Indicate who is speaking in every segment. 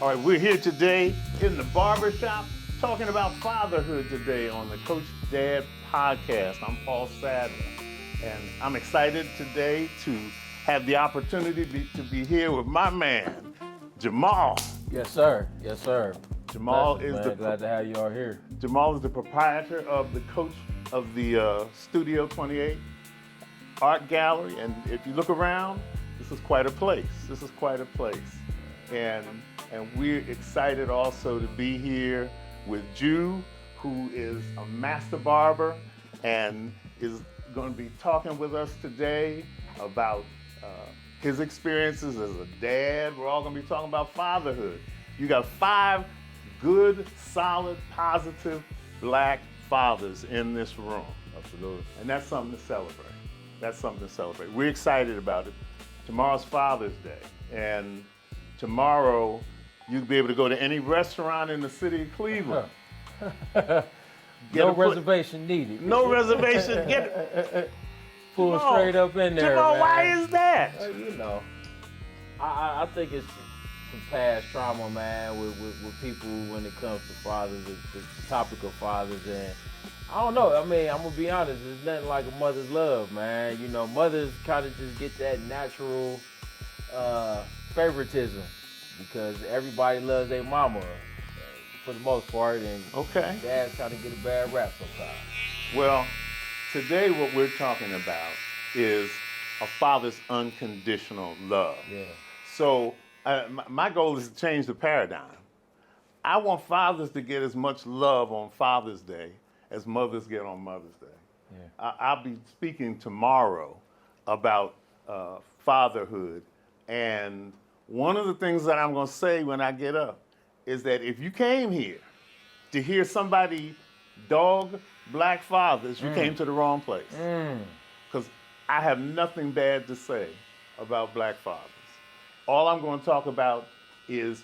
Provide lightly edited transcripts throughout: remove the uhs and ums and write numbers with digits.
Speaker 1: All right, we're here today in the Barbershop talking about fatherhood today on the CoachDad podcast. I'm Paul Sadler, and I'm excited today to have the opportunity to be here with my man, Jamal.
Speaker 2: Yes, sir. Yes, sir.
Speaker 1: Jamal
Speaker 2: Blessings,
Speaker 1: is
Speaker 2: man. Glad to have you all here.
Speaker 1: Jamal is the proprietor of the coach of the Studio 28 Art Gallery, and if you look around, this is quite a place. This is quite a place, and we're excited also to be here with Jew, who is a master barber and is going to be talking with us today about his experiences as a dad. We're all going to be talking about fatherhood. You got 5 good, solid, positive black fathers in this room.
Speaker 2: Absolutely.
Speaker 1: And that's something to celebrate. That's something to celebrate. We're excited about it. Tomorrow's Father's Day, and tomorrow you'll be able to go to any restaurant in the city of Cleveland.
Speaker 2: No reservation needed.
Speaker 1: No reservation. Get
Speaker 2: Pull
Speaker 1: Jamal,
Speaker 2: straight up in there,
Speaker 1: Jamal,
Speaker 2: man.
Speaker 1: why is that?
Speaker 2: You know, I think it's some past trauma, man, with people when it comes to fathers, the topic of fathers, and I don't know. I mean, I'm gonna be honest. There's nothing like a mother's love, man. You know, mothers kind of just get that natural favoritism because everybody loves their mama for the most part, and
Speaker 1: Okay.
Speaker 2: dads kind of get a bad rap sometimes.
Speaker 1: Well, today what we're talking about is a father's unconditional love.
Speaker 2: Yeah.
Speaker 1: So my goal is to change the paradigm. I want fathers to get as much love on Father's Day as mothers get on Mother's Day.
Speaker 2: Yeah.
Speaker 1: I'll be speaking tomorrow about fatherhood, and one of the things that I'm going to say when I get up is that if you came here to hear somebody dog black fathers, you came to the wrong place. Because I have nothing bad to say about black fathers. All I'm going to talk about is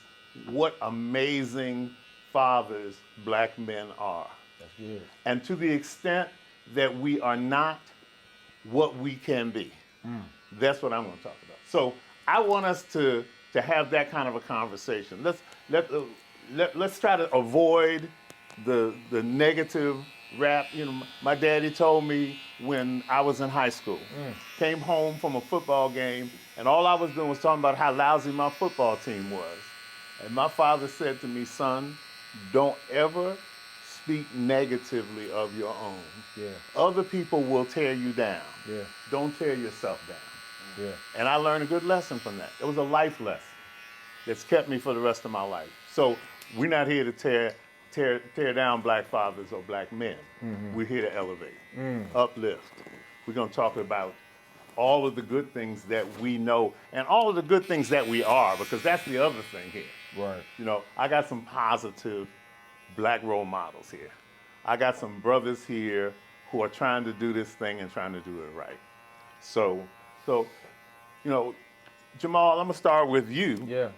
Speaker 1: what amazing fathers black men are.
Speaker 2: That's good.
Speaker 1: And to the extent that we are not what we can be. That's what I'm going to talk about. So I want us to have that kind of a conversation. Let's try to avoid the negative rap. You know, my daddy told me when I was in high school, came home from a football game, and all I was doing was talking about how lousy my football team was. And my father said to me, son, don't ever speak negatively of your own.
Speaker 2: Yeah.
Speaker 1: Other people will tear you down.
Speaker 2: Yeah.
Speaker 1: Don't tear yourself down.
Speaker 2: Yeah.
Speaker 1: And I learned a good lesson from that. It was a life lesson that's kept me for the rest of my life. So we're not here to tear down black fathers or black men. We're here to elevate, uplift. We're going to talk about all of the good things that we know and all of the good things that we are, because that's the other thing here.
Speaker 2: Right.
Speaker 1: You know, I got some positive black role models here. I got some brothers here who are trying to do this thing and trying to do it right. So, you know, Jamal, I'm gonna start with you.
Speaker 2: Yeah.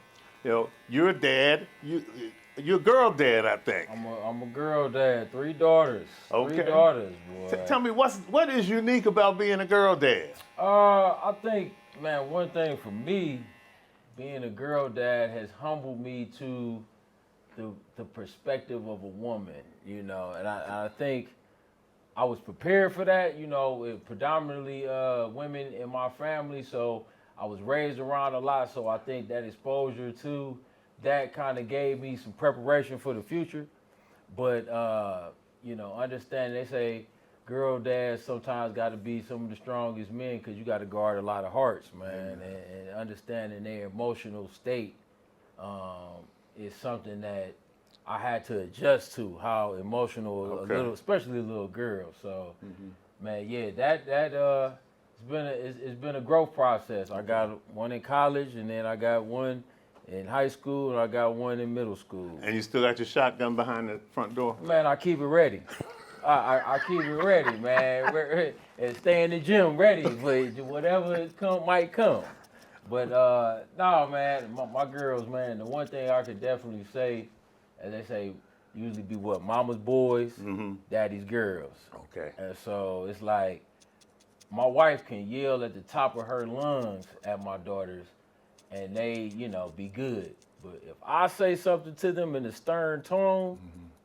Speaker 1: You know, you're a dad. You're a girl dad, I think.
Speaker 2: I'm a girl dad. 3 daughters.
Speaker 1: Okay.
Speaker 2: 3 daughters, boy.
Speaker 1: Tell me what is unique about being a girl dad?
Speaker 2: I think, man, one thing for me, being a girl dad has humbled me to the perspective of a woman, you know, and I think I was prepared for that, you know, with predominantly women in my family, so I was raised around a lot, so I think that exposure to that kind of gave me some preparation for the future. But, you know, understand they say girl dads sometimes got to be some of the strongest men because you got to guard a lot of hearts, man, and understanding their emotional state is something that I had to adjust to, how emotional a little, especially a little girl. So, man, yeah, it's been a growth process. I got one in college, and then I got one in high school, and I got one in middle school.
Speaker 1: And you still got your shotgun behind the front door?
Speaker 2: Man, I keep it ready. I keep it ready, man, and stay in the gym ready for whatever might come. But no, man, my girls, man, the one thing I could definitely say, as they say, usually be what? Mama's boys, daddy's girls.
Speaker 1: Okay.
Speaker 2: And so it's like, my wife can yell at the top of her lungs at my daughters, and they, you know, be good. But if I say something to them in a stern tone,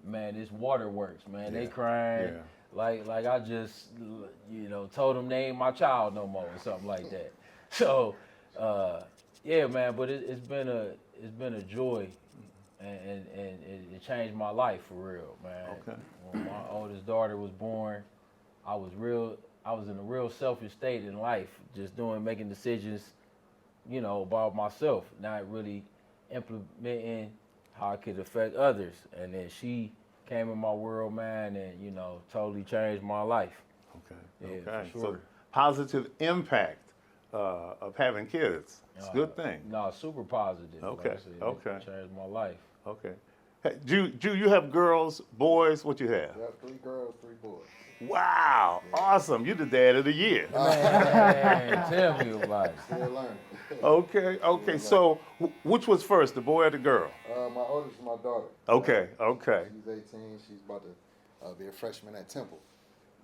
Speaker 2: man, it's waterworks, man. They crying.
Speaker 1: Yeah.
Speaker 2: Like I just, told them they ain't my child no more or something like that. So, yeah, man. But it's been a joy, and it changed my life for real, man.
Speaker 1: Okay.
Speaker 2: When my oldest daughter was born, I was in a real selfish state in life, just making decisions, about myself, not really implementing how I could affect others. And then she came in my world, man, and totally changed my life.
Speaker 1: Okay.
Speaker 2: Yeah,
Speaker 1: Okay.
Speaker 2: for sure.
Speaker 1: So positive impact of having kids. It's a good thing.
Speaker 2: No, super positive.
Speaker 1: Okay,
Speaker 2: Like I said,
Speaker 1: okay.
Speaker 2: It changed my life.
Speaker 1: Okay. Hey, Jew, you have girls, boys? What you have?
Speaker 3: I have 3 girls, 3 boys.
Speaker 1: Wow, awesome! You the dad of the year.
Speaker 2: Man, tell me about it.
Speaker 3: Still learning.
Speaker 1: Okay. So, which was first, the boy or the girl?
Speaker 3: My oldest is my daughter.
Speaker 1: Okay.
Speaker 3: She's 18. She's about to be a freshman at Temple.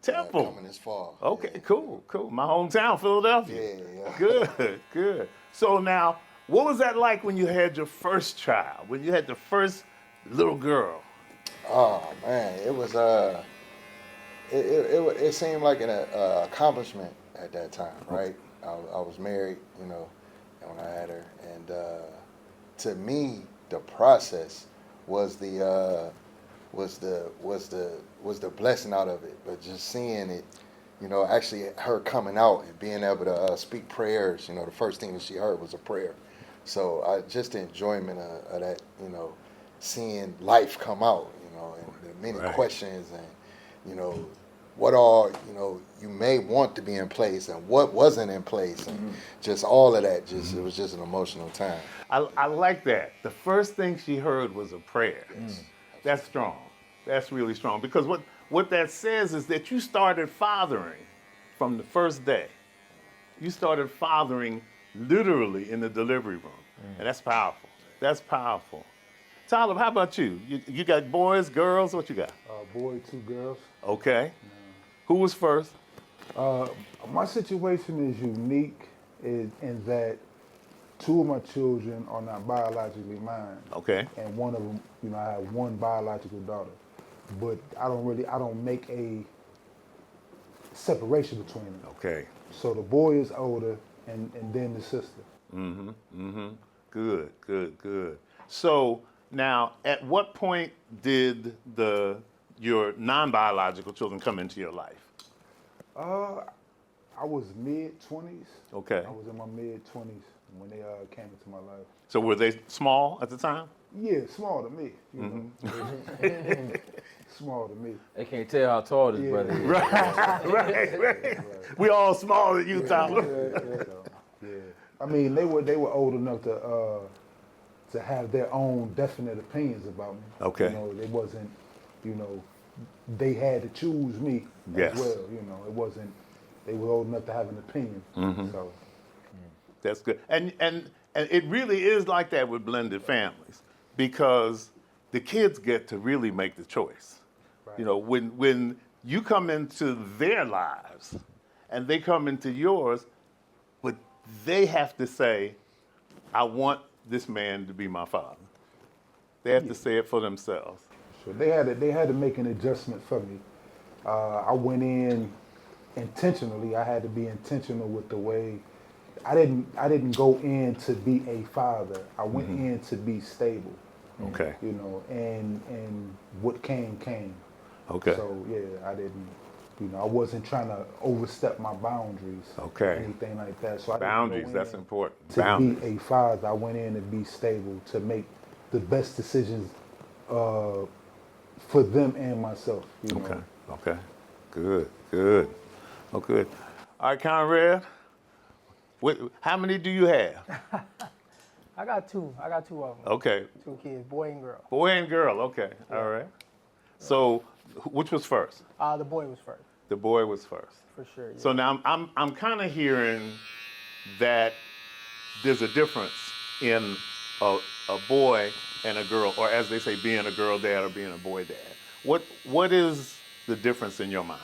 Speaker 1: Temple.
Speaker 3: Coming this fall.
Speaker 1: Okay,
Speaker 3: Yeah.
Speaker 1: cool. My hometown, Philadelphia.
Speaker 3: Yeah.
Speaker 1: Good. So now, what was that like when you had your first child? When you had the first little girl?
Speaker 3: Oh man, it was it seemed like an accomplishment at that time, right? I was married, when I had her, and to me, the process was the blessing out of it. But just seeing it, actually her coming out and being able to speak prayers, the first thing that she heard was a prayer. So just the enjoyment of that, seeing life come out, and the many questions and, what all, you may want to be in place and what wasn't in place and just all of that, it was just an emotional time.
Speaker 1: I like that. The first thing she heard was a prayer. That's strong. That's really strong, because what that says is that you started fathering from the first day. You started fathering literally in the delivery room, and that's powerful. That's powerful. Tyler, how about you? You got boys, girls? What you got?
Speaker 4: Boy, 2 girls.
Speaker 1: Okay. Who was first?
Speaker 4: My situation is unique in that 2 of my children are not biologically mine.
Speaker 1: Okay.
Speaker 4: And one of them, I have 1 biological daughter. But I don't make a separation between them.
Speaker 1: Okay.
Speaker 4: So the boy is older and then the sister.
Speaker 1: Good. So now, at what point did your non-biological children come into your life?
Speaker 4: I was mid-20s.
Speaker 1: Okay.
Speaker 4: I was in my mid-20s when they came into my life.
Speaker 1: So were they small at the time?
Speaker 4: Yeah, small to me. You know. Small to me.
Speaker 2: They can't tell how tall this brother is.
Speaker 1: Right. We all smaller than you, Tyler.
Speaker 4: Yeah. I mean, they were old enough to have their own definite opinions about me.
Speaker 1: Okay.
Speaker 4: It wasn't, they had to choose me
Speaker 1: Yes.
Speaker 4: as well. It wasn't. They were old enough to have an opinion. So.
Speaker 1: That's good. And it really is like that with blended families, because the kids get to really make the choice.
Speaker 4: Right.
Speaker 1: When you come into their lives and they come into yours, but they have to say, I want this man to be my father. They have to say it for themselves.
Speaker 4: So they had to make an adjustment for me. I went in intentionally. I had to be intentional with the way. I didn't go in to be a father. I went in to be stable.
Speaker 1: Okay.
Speaker 4: And what came.
Speaker 1: Okay.
Speaker 4: So yeah, I didn't. I wasn't trying to overstep my boundaries.
Speaker 1: Okay.
Speaker 4: Anything like that. So I
Speaker 1: Boundaries,
Speaker 4: didn't go
Speaker 1: that's
Speaker 4: in
Speaker 1: important.
Speaker 4: to
Speaker 1: Boundaries.
Speaker 4: be a father. I went in to be stable, to make the best decisions for them and myself.
Speaker 1: Okay. Good. Oh, good. All right, Conrad. How many do you have?
Speaker 5: I got 2. I got 2 of them.
Speaker 1: Okay.
Speaker 5: 2 kids, boy and girl.
Speaker 1: Boy and girl. Okay. All right. So, which was first?
Speaker 5: The boy was first,
Speaker 1: The boy was first.
Speaker 5: for sure. Yeah.
Speaker 1: So now I'm kind of hearing that there's a difference in a boy and a girl, or as they say, being a girl dad or being a boy dad. What is the difference in your mind?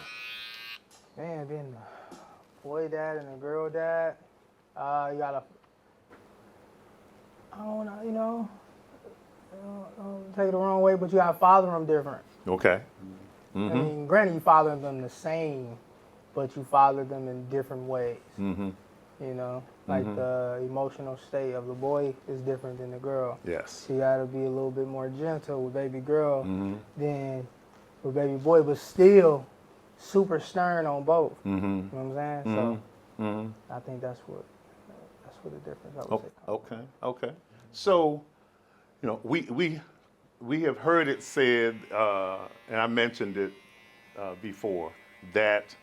Speaker 5: Man, being a boy dad and a girl dad, you gotta, I don't know, don't take it the wrong way, but you gotta father them different.
Speaker 1: Okay.
Speaker 5: I mean, granted, you father them the same, but you father them in different ways. You know, like the emotional state of the boy is different than the girl.
Speaker 1: Yes.
Speaker 5: So you gotta be a little bit more gentle with baby girl than with baby boy, but still super stern on both. You know what I'm saying? So I think that's what the difference I would say.
Speaker 1: Okay. So, you know, we have heard it said, and I mentioned it before, that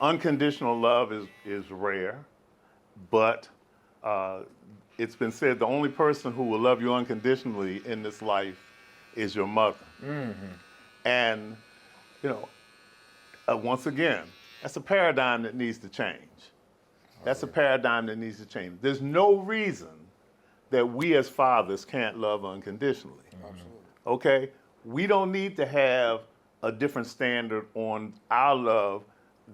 Speaker 1: unconditional love is rare, but it's been said the only person who will love you unconditionally in this life is your mother. And, you know, once again, that's a paradigm that needs to change. That's a paradigm that needs to change. There's no reason that we as fathers can't love unconditionally. Okay? We don't need to have a different standard on our love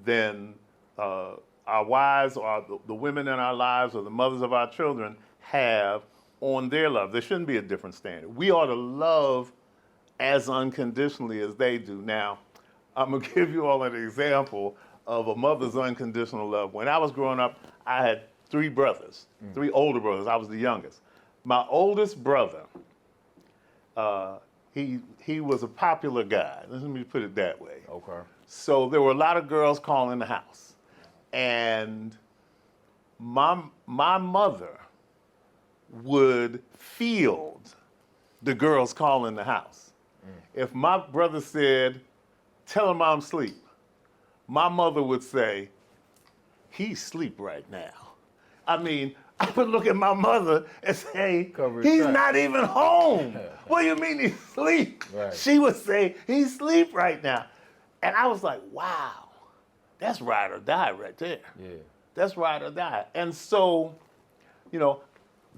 Speaker 1: than our wives or the women in our lives or the mothers of our children have on their love. There shouldn't be a different standard. We ought to love as unconditionally as they do. Now, I'm going to give you all an example of a mother's unconditional love. When I was growing up, I had three brothers, three older brothers. I was the youngest. My oldest brother, he was a popular guy. Let me put it that way.
Speaker 2: Okay.
Speaker 1: So there were a lot of girls calling the house. And my mother would field the girls calling the house. If my brother said, "Tell him I'm asleep," my mother would say, "He's asleep right now." I mean, I would look at my mother and say, "He's not even home." What do you mean he's asleep?
Speaker 2: Right.
Speaker 1: She would say, "He's asleep right now." And I was like, wow, that's ride or die right there.
Speaker 2: Yeah.
Speaker 1: That's ride or die. And so, you know,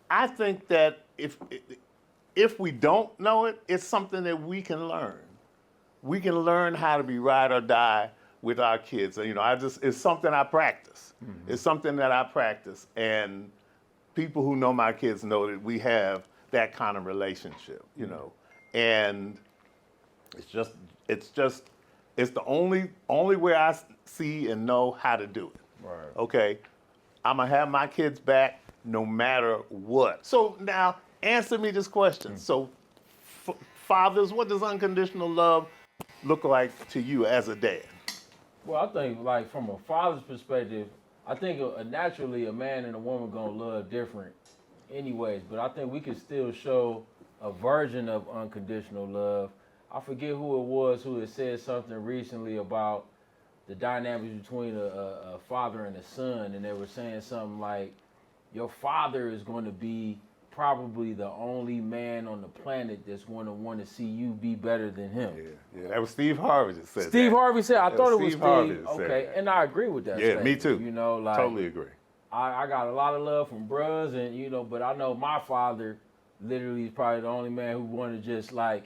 Speaker 1: I think that if we don't know it, it's something that we can learn. We can learn how to be ride or die with our kids. You know, it's something I practice. It's something that I practice. And people who know my kids know that we have that kind of relationship, you know. And it's the only way I see and know how to do it.
Speaker 2: Right.
Speaker 1: Okay? I'm going to have my kids back no matter what. So now, answer me this question. So, fathers, what does unconditional love look like to you as a dad?
Speaker 2: Well, I think, like, from a father's perspective, I think naturally a man and a woman gonna love different anyways, but I think we can still show a version of unconditional love. I forget who it was who had said something recently about the dynamics between a father and a son, and they were saying something like, your father is going to be probably the only man on the planet that's going to want to see you be better than him.
Speaker 1: Yeah, that was Steve Harvey that said that.
Speaker 2: Steve Harvey said, I thought it was
Speaker 1: Steve Harvey
Speaker 2: Steve.
Speaker 1: that said
Speaker 2: Okay,
Speaker 1: that.
Speaker 2: and I agree with that.
Speaker 1: Yeah, me
Speaker 2: statement.
Speaker 1: too.
Speaker 2: You know, like,
Speaker 1: Totally agree.
Speaker 2: I got a lot of love from bros, and you know, but I know my father literally is probably the only man who wanted to just like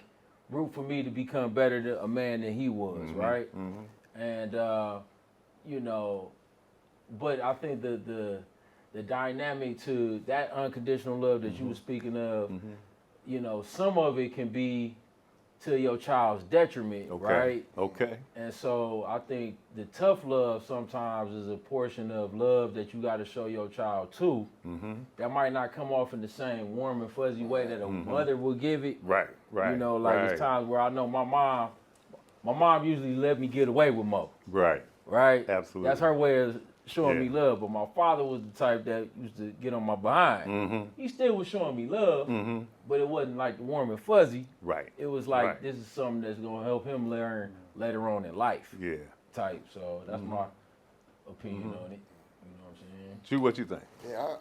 Speaker 2: root for me to become better than a man than he was, right? And you know, but I think the dynamic to that unconditional love that you were speaking of, you know, some of it can be to your child's detriment, right?
Speaker 1: Okay.
Speaker 2: And so I think the tough love sometimes is a portion of love that you got to show your child too. That might not come off in the same warm and fuzzy way that a mother will give it.
Speaker 1: Right.
Speaker 2: You know, like it's times where I know my mom usually let me get away with more.
Speaker 1: Right. Absolutely.
Speaker 2: That's her way of showing me love. But my father was the type that used to get on my behind. He still was showing me love, but it wasn't like the warm and fuzzy.
Speaker 1: Right.
Speaker 2: It was like, this is something that's going to help him learn later on in life.
Speaker 1: Yeah.
Speaker 2: Type. So that's my opinion on it. You know what I'm saying?
Speaker 1: Chu, what you think?
Speaker 3: Yeah,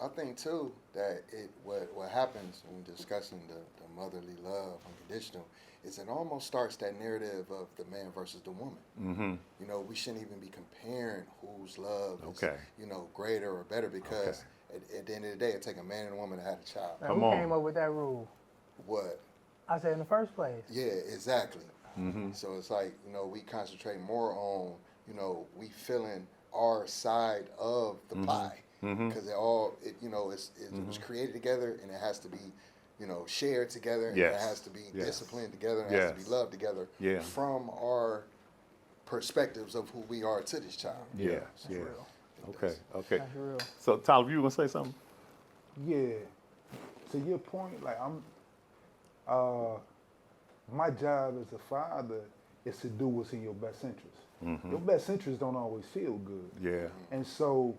Speaker 3: I think too that what happens when discussing the motherly love, unconditional, is it almost starts that narrative of the man versus the woman. You know, we shouldn't even be comparing whose love is, you know, greater or better because at the end of the day, it takes a man and a woman to have a child.
Speaker 5: Now, who came up with that rule?
Speaker 3: What?
Speaker 5: I said in the first place.
Speaker 3: Yeah, exactly. So it's like, you know, we concentrate more on, you know, we feeling our side of the pie because it was created together and it has to be, shared together, and
Speaker 1: Yes.
Speaker 3: it has to be
Speaker 1: Yes.
Speaker 3: disciplined together, and it has to
Speaker 1: Yes.
Speaker 3: be loved together
Speaker 1: Yeah.
Speaker 3: from our perspectives of who we are to this child.
Speaker 1: Yeah.
Speaker 5: That's
Speaker 1: Yeah.
Speaker 5: real.
Speaker 1: Okay. Okay.
Speaker 5: That's real.
Speaker 1: So Tyler, you gonna say something?
Speaker 4: Yeah. To your point, like my job as a father is to do what's in your best interest. Your best interests don't always feel good.
Speaker 1: Yeah.
Speaker 4: And so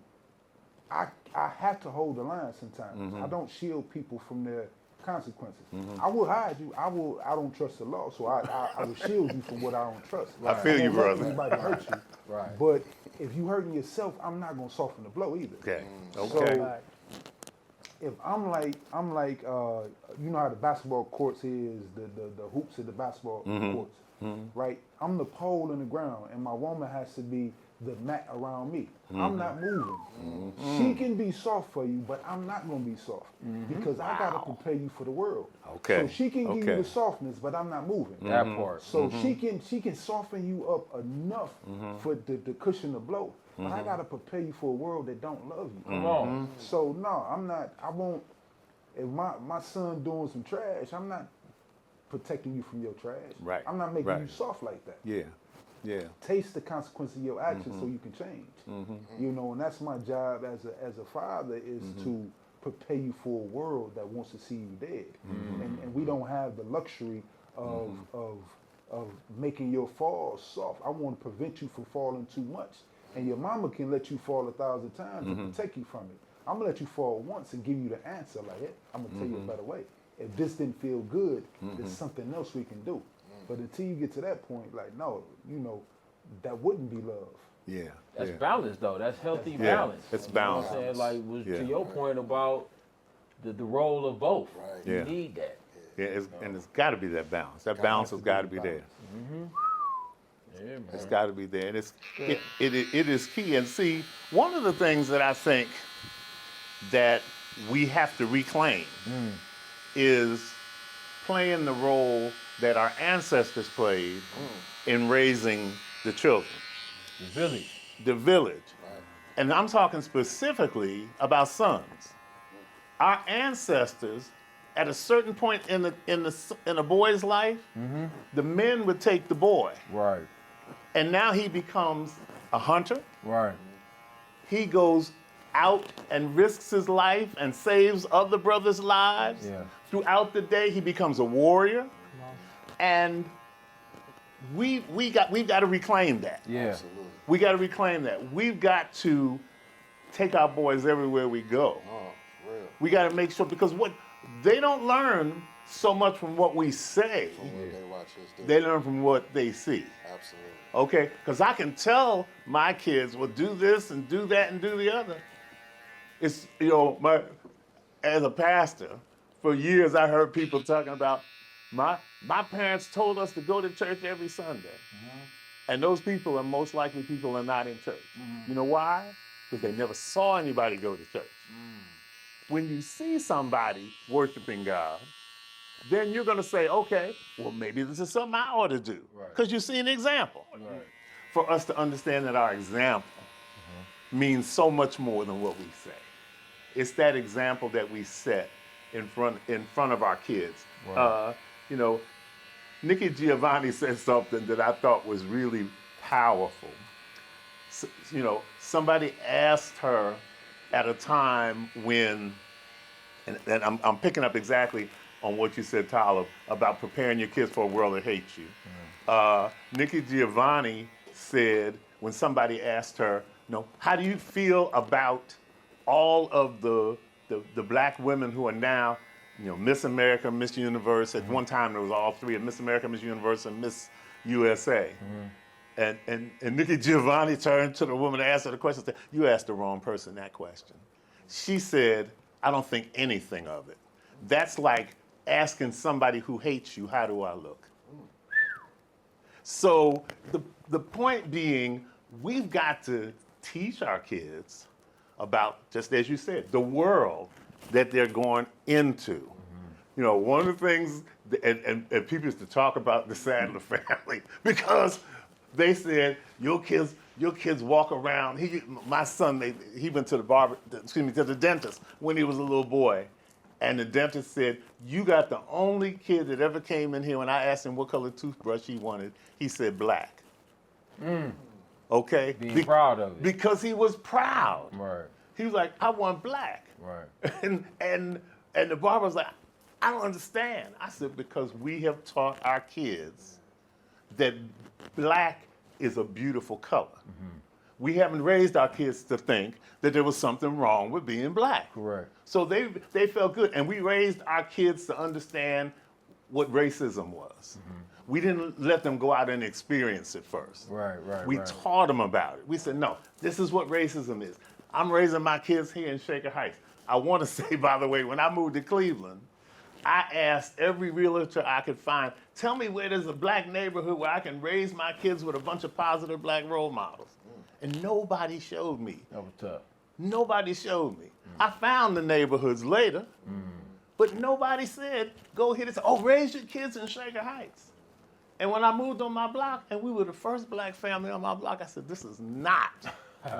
Speaker 4: I have to hold the line sometimes. I don't shield people from their consequences. I will hide you. I don't trust the law, so I will shield you from what I don't trust.
Speaker 1: I feel you,
Speaker 4: won't let
Speaker 1: brother.
Speaker 4: anybody hurt you.
Speaker 2: Right.
Speaker 4: But if you hurting yourself, I'm not gonna soften the blow either.
Speaker 1: Okay.
Speaker 4: So
Speaker 1: Okay.
Speaker 5: Right.
Speaker 4: if I'm like you know how the basketball courts is, the hoops of the basketball courts, right? I'm the pole in the ground, and my woman has to be the mat around me. I'm not moving. She can be soft for you, but I'm not gonna be soft because I gotta prepare you for the world.
Speaker 1: Okay.
Speaker 4: So she can give
Speaker 1: Okay.
Speaker 4: you the softness, but I'm not moving.
Speaker 2: That part.
Speaker 4: So she can soften you up enough for the cushion to blow. But I gotta prepare you for a world that don't love you.
Speaker 2: Come on.
Speaker 4: So no, I'm not. I won't. If my son doing some trash, I'm not protecting you from your trash.
Speaker 1: Right,
Speaker 4: I'm not making
Speaker 1: right.
Speaker 4: you soft like that.
Speaker 1: Yeah. Yeah.
Speaker 4: Taste the consequence of your actions so you can change. You know, and that's my job as a father is to prepare you for a world that wants to see you dead. And we don't have the luxury of making your fall soft. I want to prevent you from falling too much. And your mama can let you fall 1,000 times and protect you from it. I'm gonna let you fall once and give you the answer. Like, hey, I'm gonna tell you a better way. If this didn't feel good, there's something else we can do. But until you get to that point, like, no, that wouldn't be love.
Speaker 1: Yeah.
Speaker 2: That's
Speaker 1: yeah.
Speaker 2: balance, though. That's healthy
Speaker 1: Yeah,
Speaker 2: balance.
Speaker 1: it's
Speaker 2: You know
Speaker 1: balance.
Speaker 2: what I'm saying? Like, was
Speaker 1: Yeah.
Speaker 2: to your point about the role of both.
Speaker 3: Right.
Speaker 2: You
Speaker 1: Yeah.
Speaker 2: need that.
Speaker 1: Yeah, and it's got to be that balance. That balance has got to be there.
Speaker 2: Yeah, man.
Speaker 1: It's got to be there, and it is key. And see, one of the things that I think that we have to reclaim is playing the role that our ancestors played in raising the children,
Speaker 2: The village.
Speaker 1: the village. And I'm talking specifically about sons. Our ancestors, at a certain point in a boy's life, the men would take the boy,
Speaker 2: Right.
Speaker 1: and now he becomes a hunter.
Speaker 2: Right.
Speaker 1: He goes out and risks his life and saves other brothers' lives.
Speaker 2: Yeah.
Speaker 1: Throughout the day, he becomes a warrior, and we've got to reclaim that.
Speaker 2: Yeah.
Speaker 3: Absolutely.
Speaker 1: We got to reclaim that. We've got to take our boys everywhere we go.
Speaker 3: Oh, for real.
Speaker 1: We got to make sure, because what they don't learn so much from what we say,
Speaker 3: What they watch us do.
Speaker 1: they learn from what they see.
Speaker 3: Absolutely.
Speaker 1: Okay, because I can tell my kids, well, do this and do that and do the other. It's, as a pastor, for years I heard people talking about, my parents told us to go to church every Sunday. And those people are most likely people who are not in church. You know why? Because they never saw anybody go to church. When you see somebody worshiping God, then you're going to say, okay, well, maybe this is something I ought to do.
Speaker 2: Right.
Speaker 1: Because you see an example.
Speaker 2: Right.
Speaker 1: For us to understand that our example means so much more than what we say. It's that example that we set in front of our kids.
Speaker 2: Right.
Speaker 1: Nikki Giovanni said something that I thought was really powerful. Somebody asked her at a time when, and I'm picking up exactly on what you said, Tyler, about preparing your kids for a world that hates you. Nikki Giovanni said, when somebody asked her, how do you feel about all of the black women who are now, Miss America, Miss Universe. At one time there was all three, Miss America, Miss Universe, and Miss USA. And Nikki Giovanni turned to the woman and asked her the question, said, you asked the wrong person that question. She said, I don't think anything of it. That's like asking somebody who hates you, how do I look? So the point being, we've got to teach our kids about, just as you said, the world that they're going into. One of the things, and people used to talk about the Sadler family because they said your kids walk around. My son, he went to the dentist when he was a little boy, And the dentist said, you got the only kid that ever came in here when I asked him what color toothbrush he wanted, he said black. Okay?
Speaker 2: Being proud of it.
Speaker 1: Because he was proud.
Speaker 2: Right.
Speaker 1: He was like, I want black.
Speaker 2: Right.
Speaker 1: And the barber was like, I don't understand. I said, because we have taught our kids that black is a beautiful color. We haven't raised our kids to think that there was something wrong with being black.
Speaker 2: Correct.
Speaker 1: So they felt good. And we raised our kids to understand what racism was. We didn't let them go out and experience it first.
Speaker 2: Right.
Speaker 1: We taught them about it. We said, no, this is what racism is. I'm raising my kids here in Shaker Heights. I want to say, by the way, when I moved to Cleveland, I asked every realtor I could find, tell me where there's a black neighborhood where I can raise my kids with a bunch of positive black role models. And nobody showed me.
Speaker 2: That was tough.
Speaker 1: Nobody showed me. I found the neighborhoods later, but nobody said, go here and say, oh, raise your kids in Shaker Heights. And when I moved on my block, and we were the first black family on my block, I said, this is not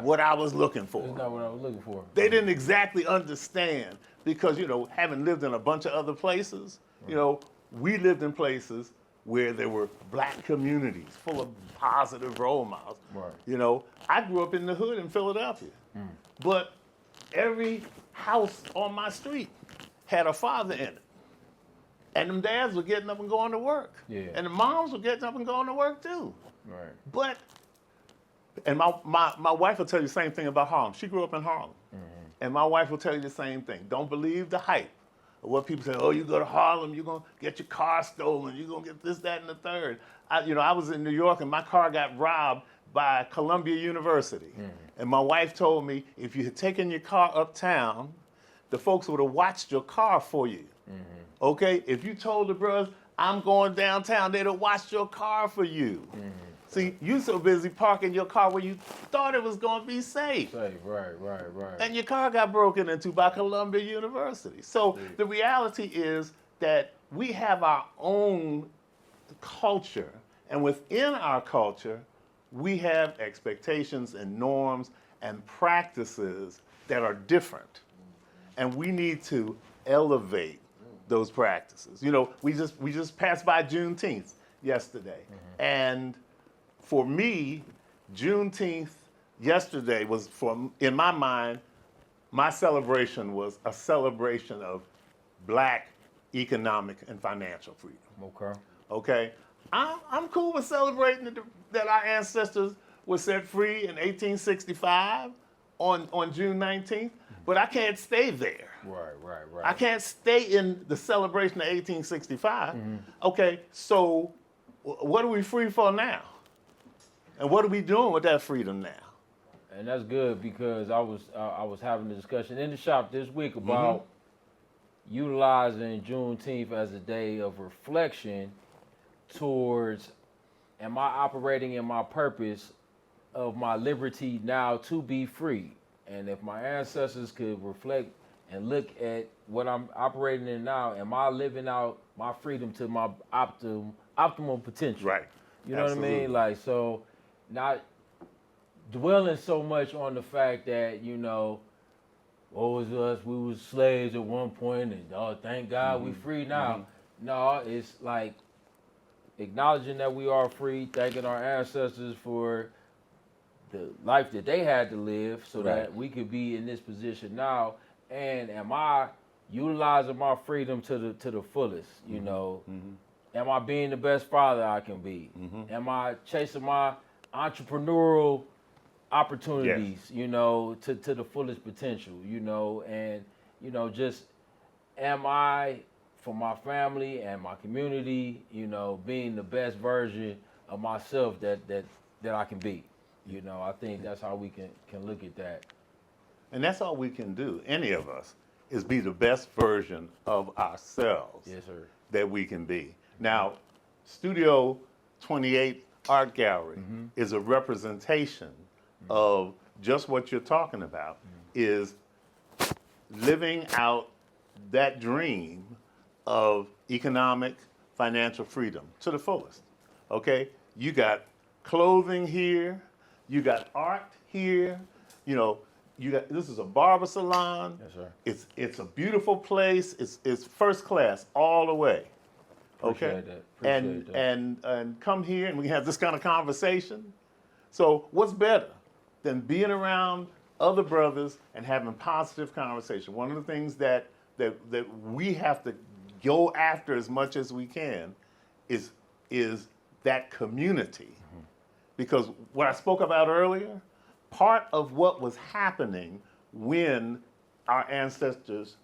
Speaker 1: what I was looking for.
Speaker 2: That's not what I was looking for.
Speaker 1: They didn't exactly understand because, having lived in a bunch of other places, we lived in places where there were black communities full of positive role models.
Speaker 2: Right.
Speaker 1: I grew up in the hood in Philadelphia, but every house on my street had a father in it. And them dads were getting up and going to work.
Speaker 2: Yeah.
Speaker 1: And the moms were getting up and going to work too.
Speaker 2: Right.
Speaker 1: And my wife will tell you the same thing about Harlem. She grew up in Harlem. And my wife will tell you the same thing. Don't believe the hype of what people say, oh, you go to Harlem, you're going to get your car stolen, you're going to get this, that, and the third. I was in New York and my car got robbed by Columbia University. And my wife told me, if you had taken your car uptown, the folks would have watched your car for you. Okay? If you told the brothers, I'm going downtown, they'd have watched your car for you. See, you so busy parking your car where you thought it was going to be safe.
Speaker 2: Right.
Speaker 1: And your car got broken into by Columbia University. So the reality is that we have our own culture, and within our culture, we have expectations and norms and practices that are different. And we need to elevate those practices. We just passed by Juneteenth yesterday. And for me, Juneteenth yesterday was, in my mind, my celebration was a celebration of black economic and financial freedom. Okay? I'm cool with celebrating that our ancestors were set free in 1865 on June 19th, but I can't stay there.
Speaker 2: Right.
Speaker 1: I can't stay in the celebration of 1865. Okay, so what are we free for now? And what are we doing with that freedom now?
Speaker 2: And that's good because I was having a discussion in the shop this week about utilizing Juneteenth as a day of reflection towards, am I operating in my purpose of my liberty now to be free? And if my ancestors could reflect and look at what I'm operating in now, am I living out my freedom to my optimal potential?
Speaker 1: Right.
Speaker 2: You know
Speaker 1: Absolutely.
Speaker 2: what I mean? Like, so not dwelling so much on the fact that, what was us, we was slaves at one point, and thank God we free now. No, it's like acknowledging that we are free, thanking our ancestors for the life that they had to live so that we could be in this position now. And am I utilizing my freedom to the fullest, Am I being the best father I can be? Am I chasing my entrepreneurial opportunities, to the fullest potential, and, just am I, for my family and my community, being the best version of myself that I can be. I think that's how we can look at that.
Speaker 1: And that's all we can do, any of us, is be the best version of ourselves that we can be. Now, Studio 28 Art Gallery is a representation of just what you're talking about, is living out that dream of economic, financial freedom to the fullest. Okay? You got clothing here, you got art here, this is a barber salon.
Speaker 2: Yes, sir.
Speaker 1: It's a beautiful place. It's first class all the way. Okay.
Speaker 2: Appreciate that. Appreciate that.
Speaker 1: And come here and we have this kind of conversation. So what's better than being around other brothers and having positive conversation? One of the things that we have to go after as much as we can is that community. Because what I spoke about earlier, part of what was happening when our ancestors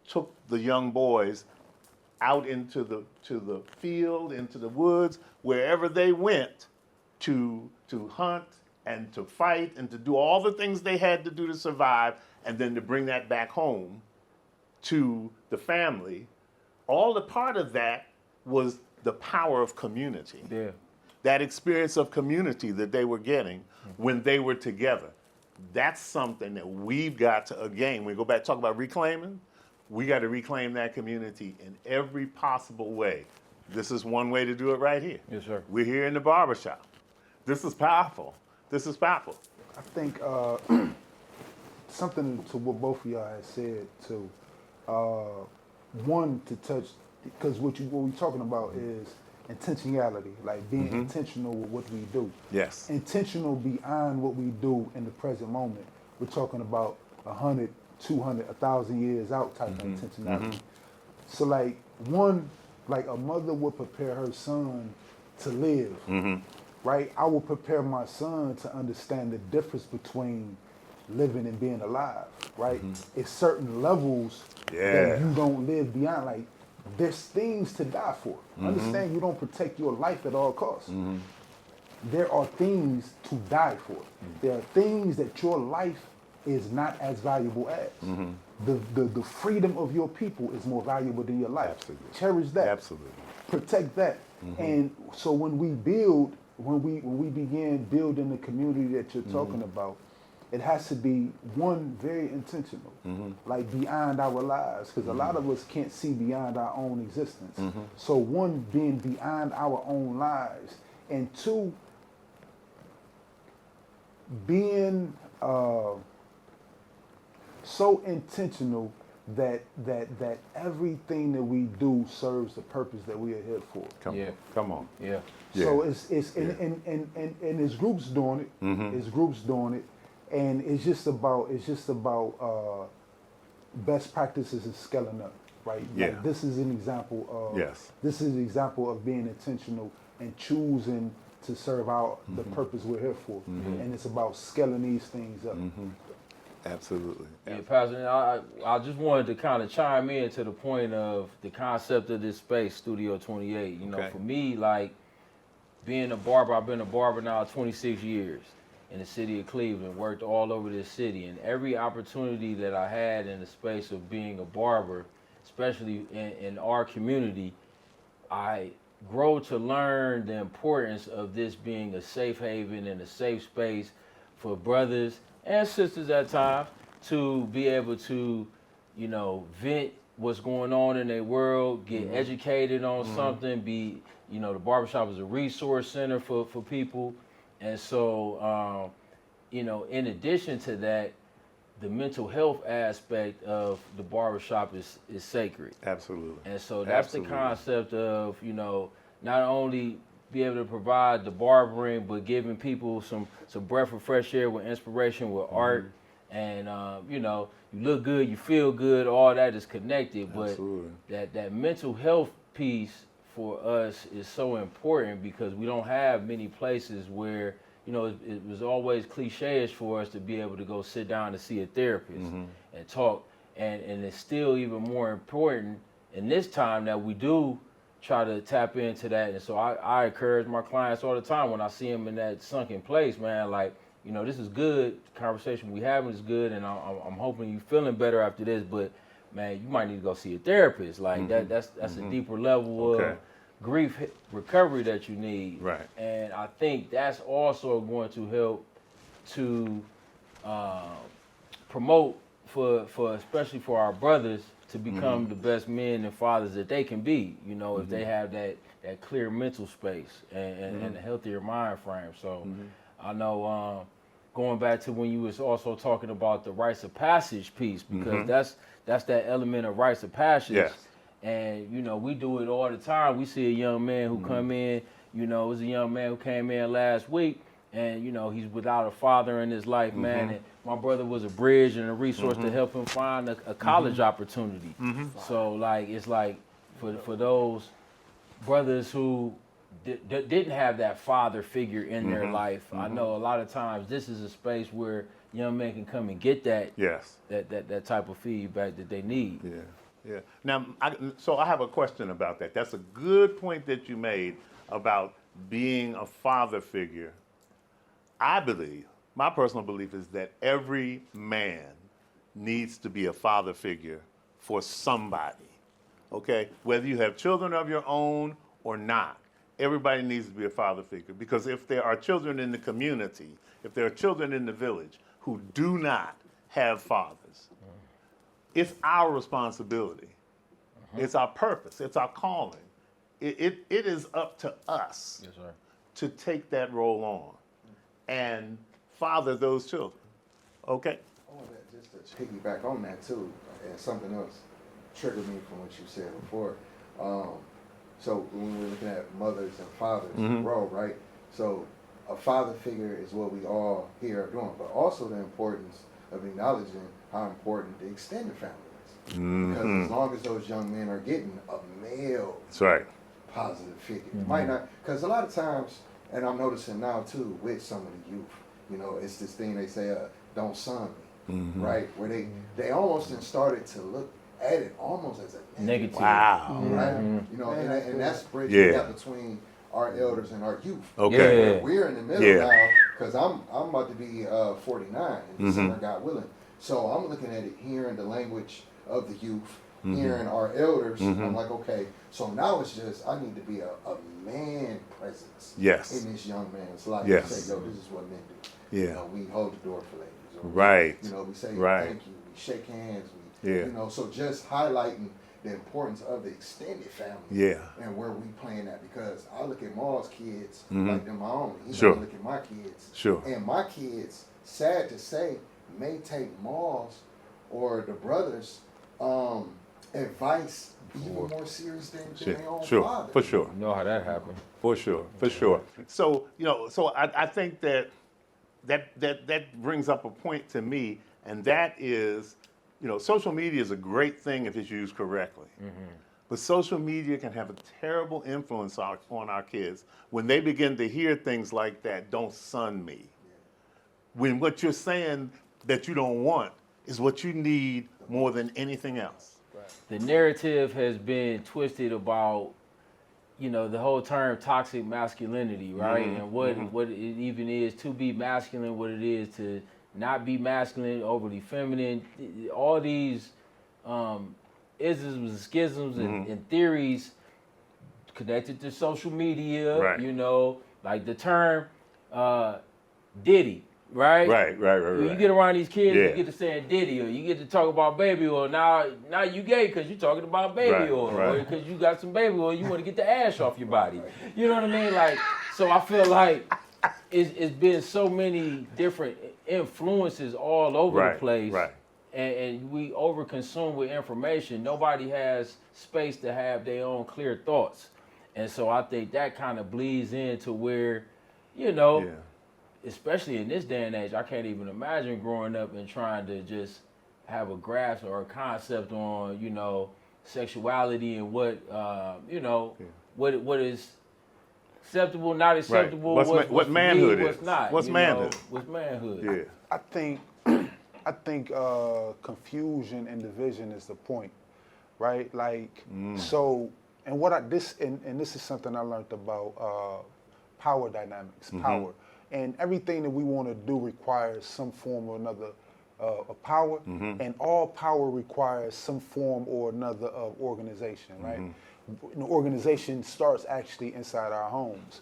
Speaker 1: took the young boys out into the field, into the woods, wherever they went to hunt and to fight and to do all the things they had to do to survive, and then to bring that back home to the family. All the part of that was the power of community.
Speaker 2: Yeah.
Speaker 1: That experience of community that they were getting when they were together. That's something that we've got to, again, we go back, talk about reclaiming, we got to reclaim that community in every possible way. This is one way to do it right here.
Speaker 2: Yes, sir.
Speaker 1: We're here in the barbershop. This is powerful. This is powerful.
Speaker 4: I think something to what both of y'all had said too. One, to touch, because what we're talking about is intentionality, like being intentional with what we do.
Speaker 1: Yes.
Speaker 4: Intentional beyond what we do in the present moment. We're talking about 100, 200, 1,000 years out type of intentionality. So like one, like a mother would prepare her son to live, right? I will prepare my son to understand the difference between living and being alive, right? It's certain levels that you don't live beyond. Like there's things to die for. Understand, you don't protect your life at all costs. There are things to die for. There are things that your life is not as valuable as. The freedom of your people is more valuable than your life.
Speaker 1: Absolutely.
Speaker 4: Cherish that.
Speaker 1: Absolutely.
Speaker 4: Protect that. And so when we build, when we begin building the community that you're talking about, it has to be, one, very intentional, like beyond our lives, because a lot of us can't see beyond our own existence. So one, being beyond our own lives, and two, being so intentional that everything that we do serves the purpose that we are here for.
Speaker 1: Come on.
Speaker 2: Yeah.
Speaker 4: So it's and there's groups doing it. There's groups doing it. And it's just about best practices and scaling up, right?
Speaker 1: Yeah.
Speaker 4: Like this is an example of this is an example of being intentional and choosing to serve out the purpose we're here for. And it's about scaling these things up.
Speaker 1: Absolutely.
Speaker 2: Yeah, Pastor, I just wanted to kind of chime in to the point of the concept of this space, Studio 28. You know, for me, like being a barber, I've been a barber now 26 years. In the city of Cleveland, worked all over this city, and every opportunity that I had in the space of being a barber, especially in our community, I grow to learn the importance of this being a safe haven and a safe space for brothers and sisters at times to be able to, you know, vent what's going on in their world, get educated on something, be, you know, the barbershop is a resource center for people. And so, you know, in addition to that, the mental health aspect of the barbershop is sacred.
Speaker 1: Absolutely.
Speaker 2: And so that's the concept of, you know, not only be able to provide the barbering, but giving people some breath of fresh air with inspiration, with art. And, you know, you look good, you feel good, all that is connected. But that mental health piece for us is so important because we don't have many places where, you know, it was always cliche-ish for us to be able to go sit down and see a therapist and talk. And it's still even more important in this time that we do try to tap into that. And so I encourage my clients all the time when I see them in that sunken place, man, like, you know, this is good. The conversation we having is good, and I'm hoping you feeling better after this, but man, you might need to go see a therapist. Like that's a deeper level of grief recovery that you need.
Speaker 1: Right.
Speaker 2: And I think that's also going to help to promote for especially for our brothers to become the best men and fathers that they can be, you know, if they have that clear mental space and a healthier mind frame. So I know going back to when you was also talking about the rites of passage piece, because that's that element of rites of passage.
Speaker 1: Yes.
Speaker 2: And, you know, we do it all the time. We see a young man who come in, you know, it was a young man who came in last week, and, you know, he's without a father in his life, man. And my brother was a bridge and a resource to help him find a college opportunity. So, like, it's like for those brothers who didn't have that father figure in their life, I know a lot of times this is a space where young men can come and get that
Speaker 1: Yes.
Speaker 2: that type of feedback that they need.
Speaker 1: Yeah. Yeah. Now, so I have a question about that. That's a good point that you made about being a father figure. I believe, my personal belief is that every man needs to be a father figure for somebody. Okay? Whether you have children of your own or not, everybody needs to be a father figure, because if there are children in the community, if there are children in the village who do not have fathers, it's our responsibility. It's our purpose. It's our calling. It is up to us
Speaker 2: Yes, sir.
Speaker 1: to take that role on and father those children. Okay?
Speaker 3: I want that just to piggyback on that too, and something else triggered me from what you said before. So when we're looking at mothers and fathers role, right? So a father figure is what we all here are doing, but also the importance of acknowledging how important the extended family is. Because as long as those young men are getting a male
Speaker 1: That's right.
Speaker 3: positive figure, might not, because a lot of times, and I'm noticing now too with some of the youth, you know, it's this thing they say, don't son me, right? Where they almost then started to look at it almost as a
Speaker 2: Negative.
Speaker 1: Wow.
Speaker 3: right? You know, and that's bridging the gap between our elders and our youth.
Speaker 1: Okay.
Speaker 2: Yeah.
Speaker 3: We're in the middle now, because I'm about to be 49 in December, God willing. So I'm looking at it, hearing the language of the youth, hearing our elders. I'm like, okay, so now it's just, I need to be a man presence
Speaker 1: Yes.
Speaker 3: in this young man's life.
Speaker 1: Yes.
Speaker 3: Say, yo, this is what men do.
Speaker 1: Yeah.
Speaker 3: You know, we hold the door for ladies. Or
Speaker 1: Right.
Speaker 3: We, you know, we say
Speaker 1: Right.
Speaker 3: thank you, we shake hands,
Speaker 1: Yeah.
Speaker 3: you know, so just highlighting the importance of the extended family.
Speaker 1: Yeah.
Speaker 3: And where we playing at, because I look at Maul's kids like they're my own. He's
Speaker 1: Sure.
Speaker 3: gonna look at my kids.
Speaker 1: Sure.
Speaker 3: And my kids, sad to say, may take Maul's or the brothers' advice even more serious than their own father.
Speaker 1: For sure.
Speaker 2: You know how that happened.
Speaker 1: For sure, for sure. So, you know, so I think that brings up a point to me, and that is, you know, social media is a great thing if it's used correctly. But social media can have a terrible influence on our kids when they begin to hear things like that, don't son me. When what you're saying that you don't want is what you need more than anything else.
Speaker 2: The narrative has been twisted about, you know, the whole term toxic masculinity, right? And what it even is to be masculine, what it is to not be masculine, overly feminine. All these isms and schisms and theories connected to social media,
Speaker 1: Right.
Speaker 2: you know, like the term Diddy. Right?
Speaker 1: Right.
Speaker 2: When you get around these kids,
Speaker 1: Yeah.
Speaker 2: you get to saying Diddy, or you get to talk about baby oil. Now you gay because you're talking about baby
Speaker 1: Right,
Speaker 2: oil,
Speaker 1: right.
Speaker 2: or because you got some baby oil, you want to get the ash off your body. You know what I mean? Like, so I feel like it's been so many different influences all over the place,
Speaker 1: Right.
Speaker 2: and we overconsume with information. Nobody has space to have their own clear thoughts, and so I think that kind of bleeds into where, you know.
Speaker 1: Yeah.
Speaker 2: Especially in this day and age, I can't even imagine growing up and trying to just have a grasp or a concept on, you know, sexuality and what, you know, what is acceptable, not acceptable,
Speaker 1: Right. What manhood is.
Speaker 2: what's not.
Speaker 1: What's
Speaker 2: you
Speaker 1: manhood?
Speaker 2: know, what's manhood?
Speaker 1: Yeah.
Speaker 4: I think confusion and division is the point, right? Like so, and what this is something I learned about power dynamics, power. And everything that we want to do requires some form or another of power, and all power requires some form or another of organization, right? The organization starts actually inside our homes.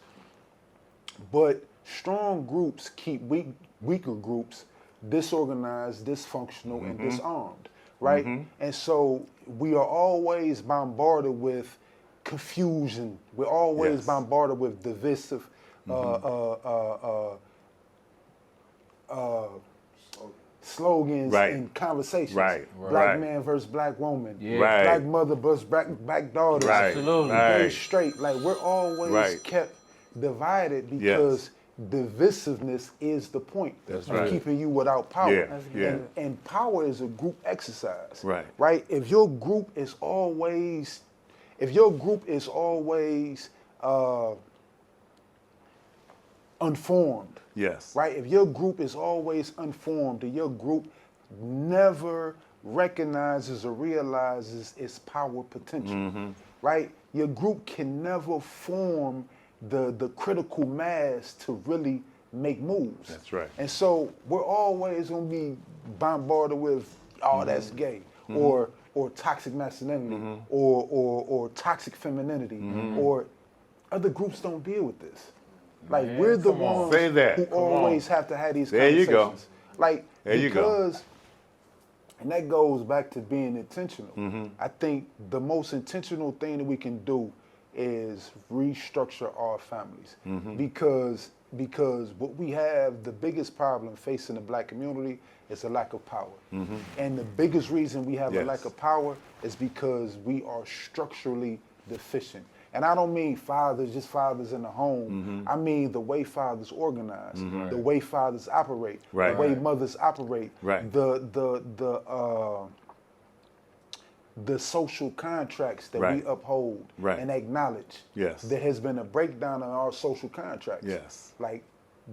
Speaker 4: But strong groups keep weaker groups disorganized, dysfunctional, and disarmed, right? And so we are always bombarded with confusion. We're always bombarded with divisive slogans
Speaker 1: Right.
Speaker 4: in conversations.
Speaker 1: Right.
Speaker 4: Black
Speaker 1: Right.
Speaker 4: man versus black woman.
Speaker 2: Yeah.
Speaker 1: Right.
Speaker 4: Black mother versus black daughter.
Speaker 1: Right.
Speaker 2: Absolutely.
Speaker 4: Gay,
Speaker 1: Right.
Speaker 4: straight. Like we're always
Speaker 1: Right.
Speaker 4: kept divided because divisiveness is the point
Speaker 1: That's
Speaker 4: of
Speaker 1: right.
Speaker 4: keeping you without power.
Speaker 1: Yeah.
Speaker 5: That's
Speaker 1: Yeah.
Speaker 4: And power is a group exercise.
Speaker 1: Right.
Speaker 4: Right? If your group is always unformed,
Speaker 1: Yes.
Speaker 4: right? If your group is always unformed and your group never recognizes or realizes its power potential,
Speaker 1: Mm-hmm.
Speaker 4: right? Your group can never form the critical mass to really make moves.
Speaker 1: That's right.
Speaker 4: And so we're always gonna be bombarded with, oh, that's gay, or toxic masculinity, or toxic femininity, or other groups don't deal with this. Like
Speaker 2: Man,
Speaker 4: we're the
Speaker 2: come on.
Speaker 4: ones
Speaker 1: Say that.
Speaker 4: who
Speaker 1: Come
Speaker 4: always have to have these
Speaker 1: There you
Speaker 4: conversations.
Speaker 1: go.
Speaker 4: Like
Speaker 1: There you go.
Speaker 4: because, and that goes back to being intentional.
Speaker 1: Mm-hmm.
Speaker 4: I think the most intentional thing that we can do is restructure our families
Speaker 1: Mm-hmm.
Speaker 4: because what we have, the biggest problem facing the black community is a lack of power. And the biggest reason we have a
Speaker 1: Mm-hmm. Yes.
Speaker 4: lack of power is because we are structurally deficient. And I don't mean fathers, just fathers in the home.
Speaker 1: Mm-hmm.
Speaker 4: I mean the way fathers organize, the way fathers operate,
Speaker 1: Right.
Speaker 4: the way mothers operate,
Speaker 1: Right.
Speaker 4: the social contracts that
Speaker 1: Right.
Speaker 4: we uphold
Speaker 1: Right.
Speaker 4: and acknowledge.
Speaker 1: Yes.
Speaker 4: There has been a breakdown in our social contracts.
Speaker 1: Yes.
Speaker 4: Like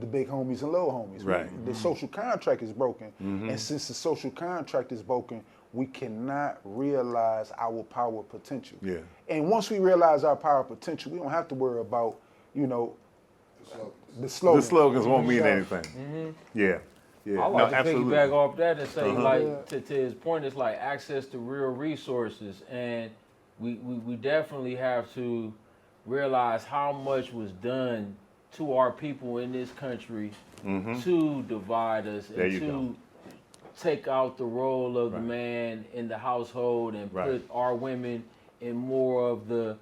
Speaker 4: the big homies and little homies.
Speaker 1: Right. Mm-hmm.
Speaker 4: The social contract is broken. And since the social contract is broken, we cannot realize our power potential.
Speaker 1: Yeah.
Speaker 4: And once we realize our power potential, we don't have to worry about, the slogans.
Speaker 1: The slogans won't mean
Speaker 4: Yeah.
Speaker 1: anything. Yeah. Yeah.
Speaker 2: I like to
Speaker 1: absolutely.
Speaker 2: piggyback off that and say,
Speaker 1: Uh-huh.
Speaker 2: like, to his point, it's like access to real resources. And we definitely have to realize how much was done to our people in this country to divide us
Speaker 1: There
Speaker 2: and
Speaker 1: you
Speaker 2: to
Speaker 1: go.
Speaker 2: take out the role of the
Speaker 1: Right.
Speaker 2: man in the household and
Speaker 1: Right.
Speaker 2: put our women in more of the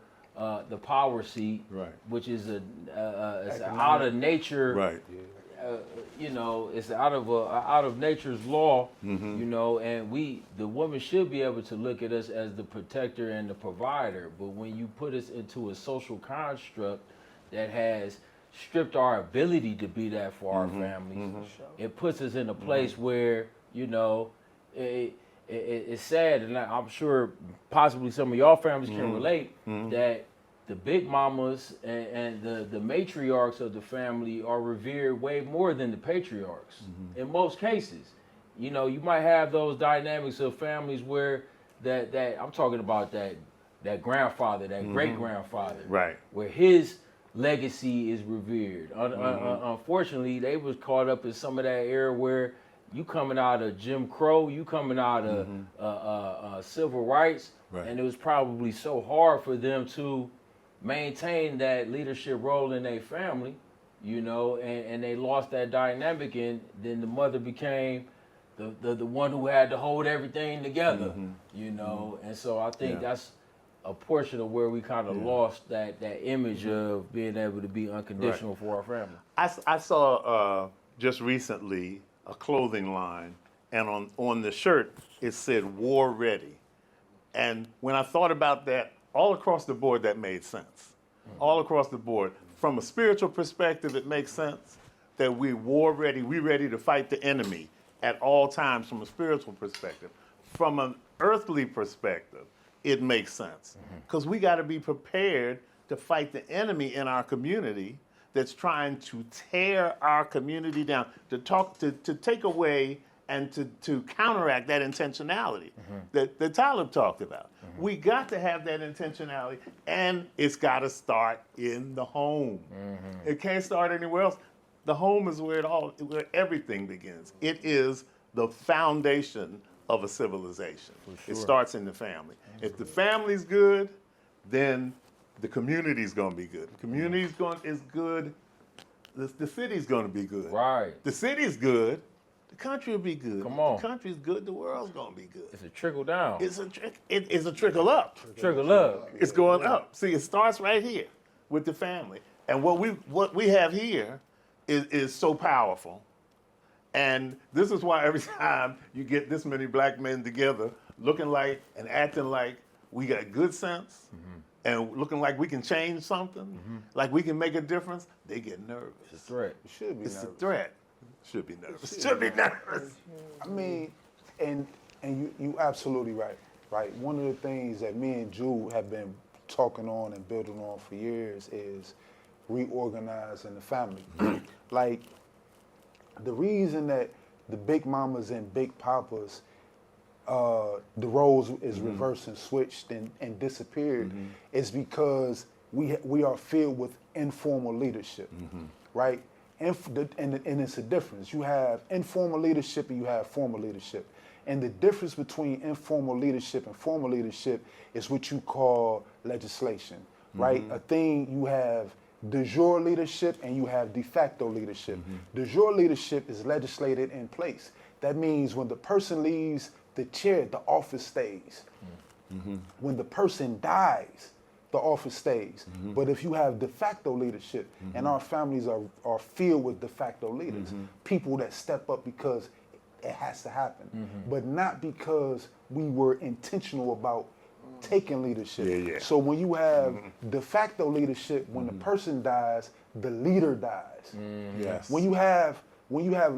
Speaker 2: power seat,
Speaker 1: Right.
Speaker 2: which is it's out of nature,
Speaker 1: Right.
Speaker 2: it's out of nature's law,
Speaker 1: Mm-hmm.
Speaker 2: and the woman should be able to look at us as the protector and the provider. But when you put us into a social construct that has stripped our ability to be that for our families, it puts us in a place where, it's sad, and I'm sure possibly some of y'all families can relate, that the big mamas and the matriarchs of the family are revered way more than the patriarchs in most cases. You might have those dynamics of families where that I'm talking about that grandfather, that great grandfather,
Speaker 1: Right.
Speaker 2: where his legacy is revered. Unfortunately, they was caught up in some of that era where you coming out of Jim Crow, you coming out of civil rights,
Speaker 1: Right.
Speaker 2: and it was probably so hard for them to maintain that leadership role in their family, and they lost that dynamic, and then the mother became the one who had to hold everything together, and so I think
Speaker 1: Yeah.
Speaker 2: that's a portion of where we kind of lost that image of being able to be unconditional for our family.
Speaker 1: I saw just recently a clothing line, and on the shirt it said "War Ready," and when I thought about that, all across the board that made sense. All across the board, from a spiritual perspective, it makes sense that we're war ready. We're ready to fight the enemy at all times from a spiritual perspective. From an earthly perspective, it makes sense because we got to be prepared to fight the enemy in our community that's trying to tear our community down, to take away and to counteract that intentionality that Talib talked about. We got to have that intentionality, and it's got to start in the home. It can't start anywhere else. The home is where everything begins. It is the foundation of a civilization. It starts in the family. If the family's good, then the community's going to be good. The community's is good. The city's going to be good.
Speaker 2: Right.
Speaker 1: The city's good. The country will be good.
Speaker 2: Come on.
Speaker 1: The country's good. The world's going to be good.
Speaker 2: It's a trickle down.
Speaker 1: It's a trickle up.
Speaker 2: Trickle up.
Speaker 1: It's going up. See, it starts right here with the family. And what we have here is so powerful. And this is why every time you get this many black men together looking like and acting like we got good sense and looking like we can change something, like we can make a difference, they get nervous.
Speaker 2: It's a threat.
Speaker 4: You should be
Speaker 1: It's
Speaker 4: nervous.
Speaker 1: a threat. Should be nervous. Should be nervous.
Speaker 4: I mean, and you absolutely right. Right. One of the things that me and Jude have been talking on and building on for years is reorganizing the family. Like, the reason that the big mamas and big papas, the roles is reversed and switched and disappeared is because we are filled with informal leadership, right? And it's a difference. You have informal leadership and you have formal leadership. And the difference between informal leadership and formal leadership is what you call legislation, right? A thing you have de jure leadership and you have de facto leadership. De jure leadership is legislated in place. That means when the person leaves the chair, the office stays. When the person dies, the office stays. But if you have de facto leadership, and our families are filled with de facto leaders, people that step up because it has to happen, but not because we were intentional about taking leadership. So when you have de facto leadership, when the person dies, the leader dies.
Speaker 1: Yes.
Speaker 4: When you have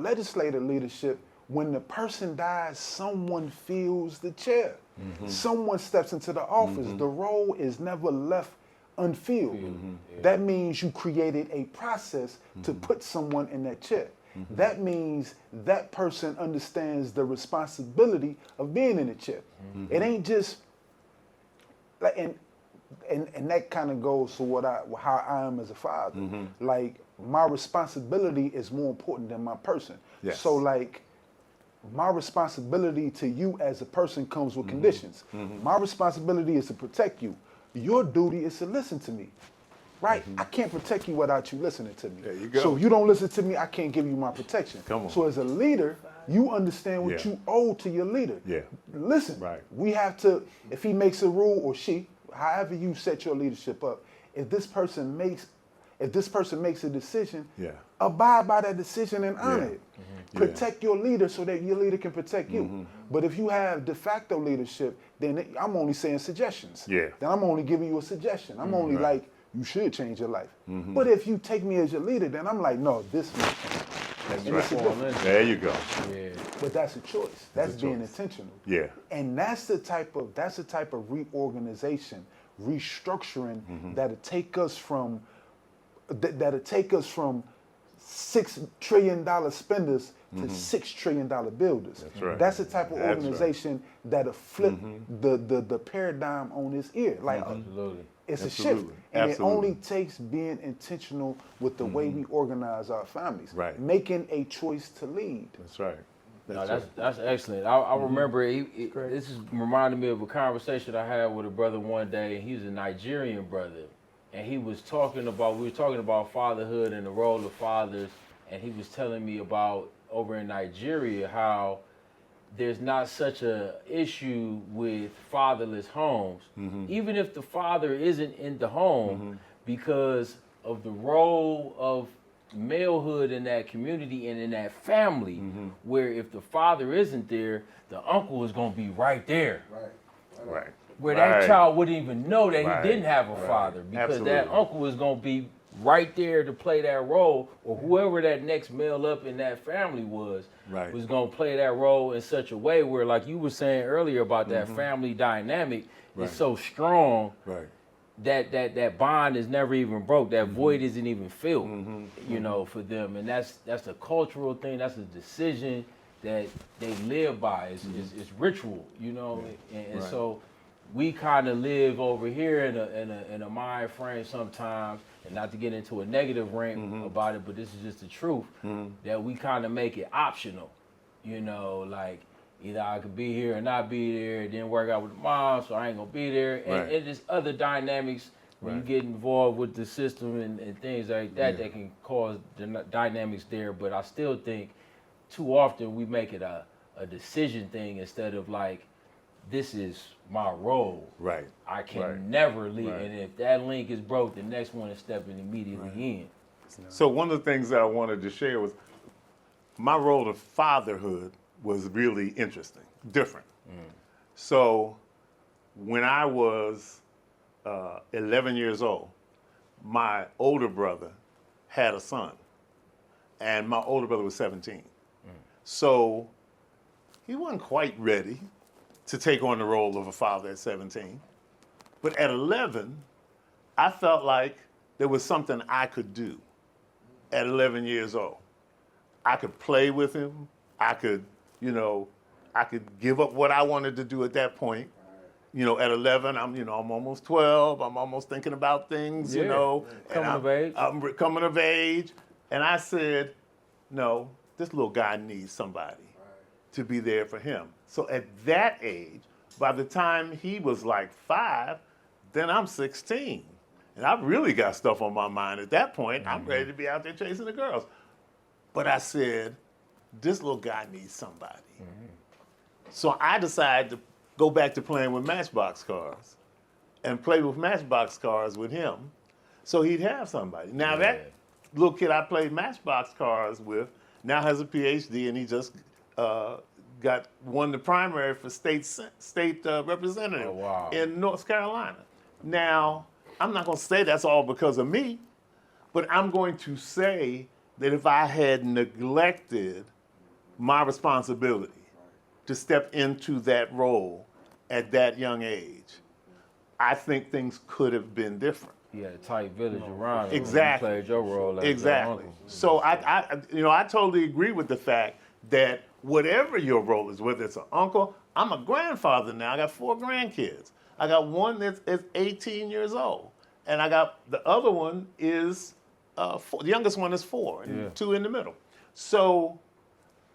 Speaker 4: legislative leadership, when the person dies, someone fills the chair. Someone steps into the office. The role is never left unfilled. That means you created a process to put someone in that chair. That means that person understands the responsibility of being in the chair. It ain't just like, and that kind of goes to how I am as a father. Like, my responsibility is more important than my person.
Speaker 1: Yes.
Speaker 4: So like, my responsibility to you as a person comes with conditions. My responsibility is to protect you. Your duty is to listen to me. Right? I can't protect you without you listening to me.
Speaker 1: There you go.
Speaker 4: So if you don't listen to me, I can't give you my protection.
Speaker 1: Come on.
Speaker 4: So as a leader, you understand what you owe to your leader.
Speaker 1: Yeah.
Speaker 4: Listen,
Speaker 1: Right.
Speaker 4: we have to, if he makes a rule or she, however you set your leadership up, if this person makes a decision, abide by that decision and honor it. Protect your leader so that your leader can protect you. But if you have de facto leadership, then I'm only saying suggestions. Then I'm only giving you a suggestion. I'm only like, you should change your life. But if you take me as your leader, then I'm like, no, this makes sense.
Speaker 1: That's
Speaker 4: And it's a difference.
Speaker 1: right. There you go.
Speaker 2: Yeah.
Speaker 4: But that's a choice. That's
Speaker 1: a
Speaker 4: being
Speaker 1: choice.
Speaker 4: intentional.
Speaker 1: Yeah.
Speaker 4: And that's the type of reorganization, restructuring that'll take us from $6 trillion spenders to $6 trillion builders.
Speaker 1: That's right.
Speaker 4: That's the type of
Speaker 1: That's right.
Speaker 4: organization that'll flip the paradigm on its ear. Like,
Speaker 2: Absolutely.
Speaker 4: it's a
Speaker 1: Absolutely.
Speaker 4: shift. And
Speaker 1: Absolutely.
Speaker 4: it only takes being intentional with the way we organize our families.
Speaker 1: Right.
Speaker 4: Making a choice to lead.
Speaker 1: That's right.
Speaker 2: That's excellent. I remember this is reminding me of a conversation I had with a brother one day. He's a Nigerian brother, and we were talking about fatherhood and the role of fathers, and he was telling me about over in Nigeria how there's not such a issue with fatherless homes, even if the father isn't in the home, because of the role of malehood in that community and in that family, where if the father isn't there, the uncle is going to be right there.
Speaker 1: Right.
Speaker 2: Where that child wouldn't even know that
Speaker 1: Right.
Speaker 2: he didn't have a father, because that
Speaker 1: Absolutely.
Speaker 2: uncle is going to be right there to play that role, or whoever that next male up in that family was going to play that role in such a way where, like you were saying earlier about that family dynamic is so strong that bond is never even broke. That void isn't even filled, you know, for them. And that's a cultural thing. That's a decision that they live by. It's ritual, you know. And so we kind of live over here in a mind frame sometimes, and not to get into a negative rant about it, but this is just the truth, that we kind of make it optional, you know, like either I could be here or not be there. It didn't work out with the mom, so I ain't gonna be there. And there's other dynamics when you get involved with the system and things like that that can cause the dynamics there. But I still think too often we make it a decision thing instead of like, this is my role.
Speaker 1: Right.
Speaker 2: I can never leave. And if that link is broke, the next one is stepping immediately in.
Speaker 1: So one of the things that I wanted to share was my role of fatherhood was really interesting, different. So when I was 11 years old, my older brother had a son, and my older brother was 17. So he wasn't quite ready to take on the role of a father at 17. But at 11, I felt like there was something I could do at 11 years old. I could play with him. I could, I could give up what I wanted to do at that point. At 11, I'm almost 12. I'm almost thinking about things,
Speaker 2: Coming
Speaker 1: and
Speaker 2: of age.
Speaker 1: I'm coming of age. And I said, no, this little guy needs somebody to be there for him. So at that age, by the time he was like 5, then I'm 16. And I've really got stuff on my mind at that point. I'm ready to be out there chasing the girls. But I said, this little guy needs somebody. So I decided to go back to playing with Matchbox cars and play with Matchbox cars with him so he'd have somebody. Now that little kid I played Matchbox cars with now has a PhD, and he just won the primary for state representative in North Carolina. Now, I'm not going to say that's all because of me, but I'm going to say that if I had neglected my responsibility to step into that role at that young age, I think things could have been different.
Speaker 2: You had a tight village around you.
Speaker 1: Exactly.
Speaker 2: You played your role as
Speaker 1: Exactly.
Speaker 2: your uncle.
Speaker 1: So I totally agree with the fact that whatever your role is, whether it's an uncle, I'm a grandfather now. I got 4 grandkids. I got one that's 18 years old, and I got the other one is 4. The youngest one is 4, and 2 in the middle. So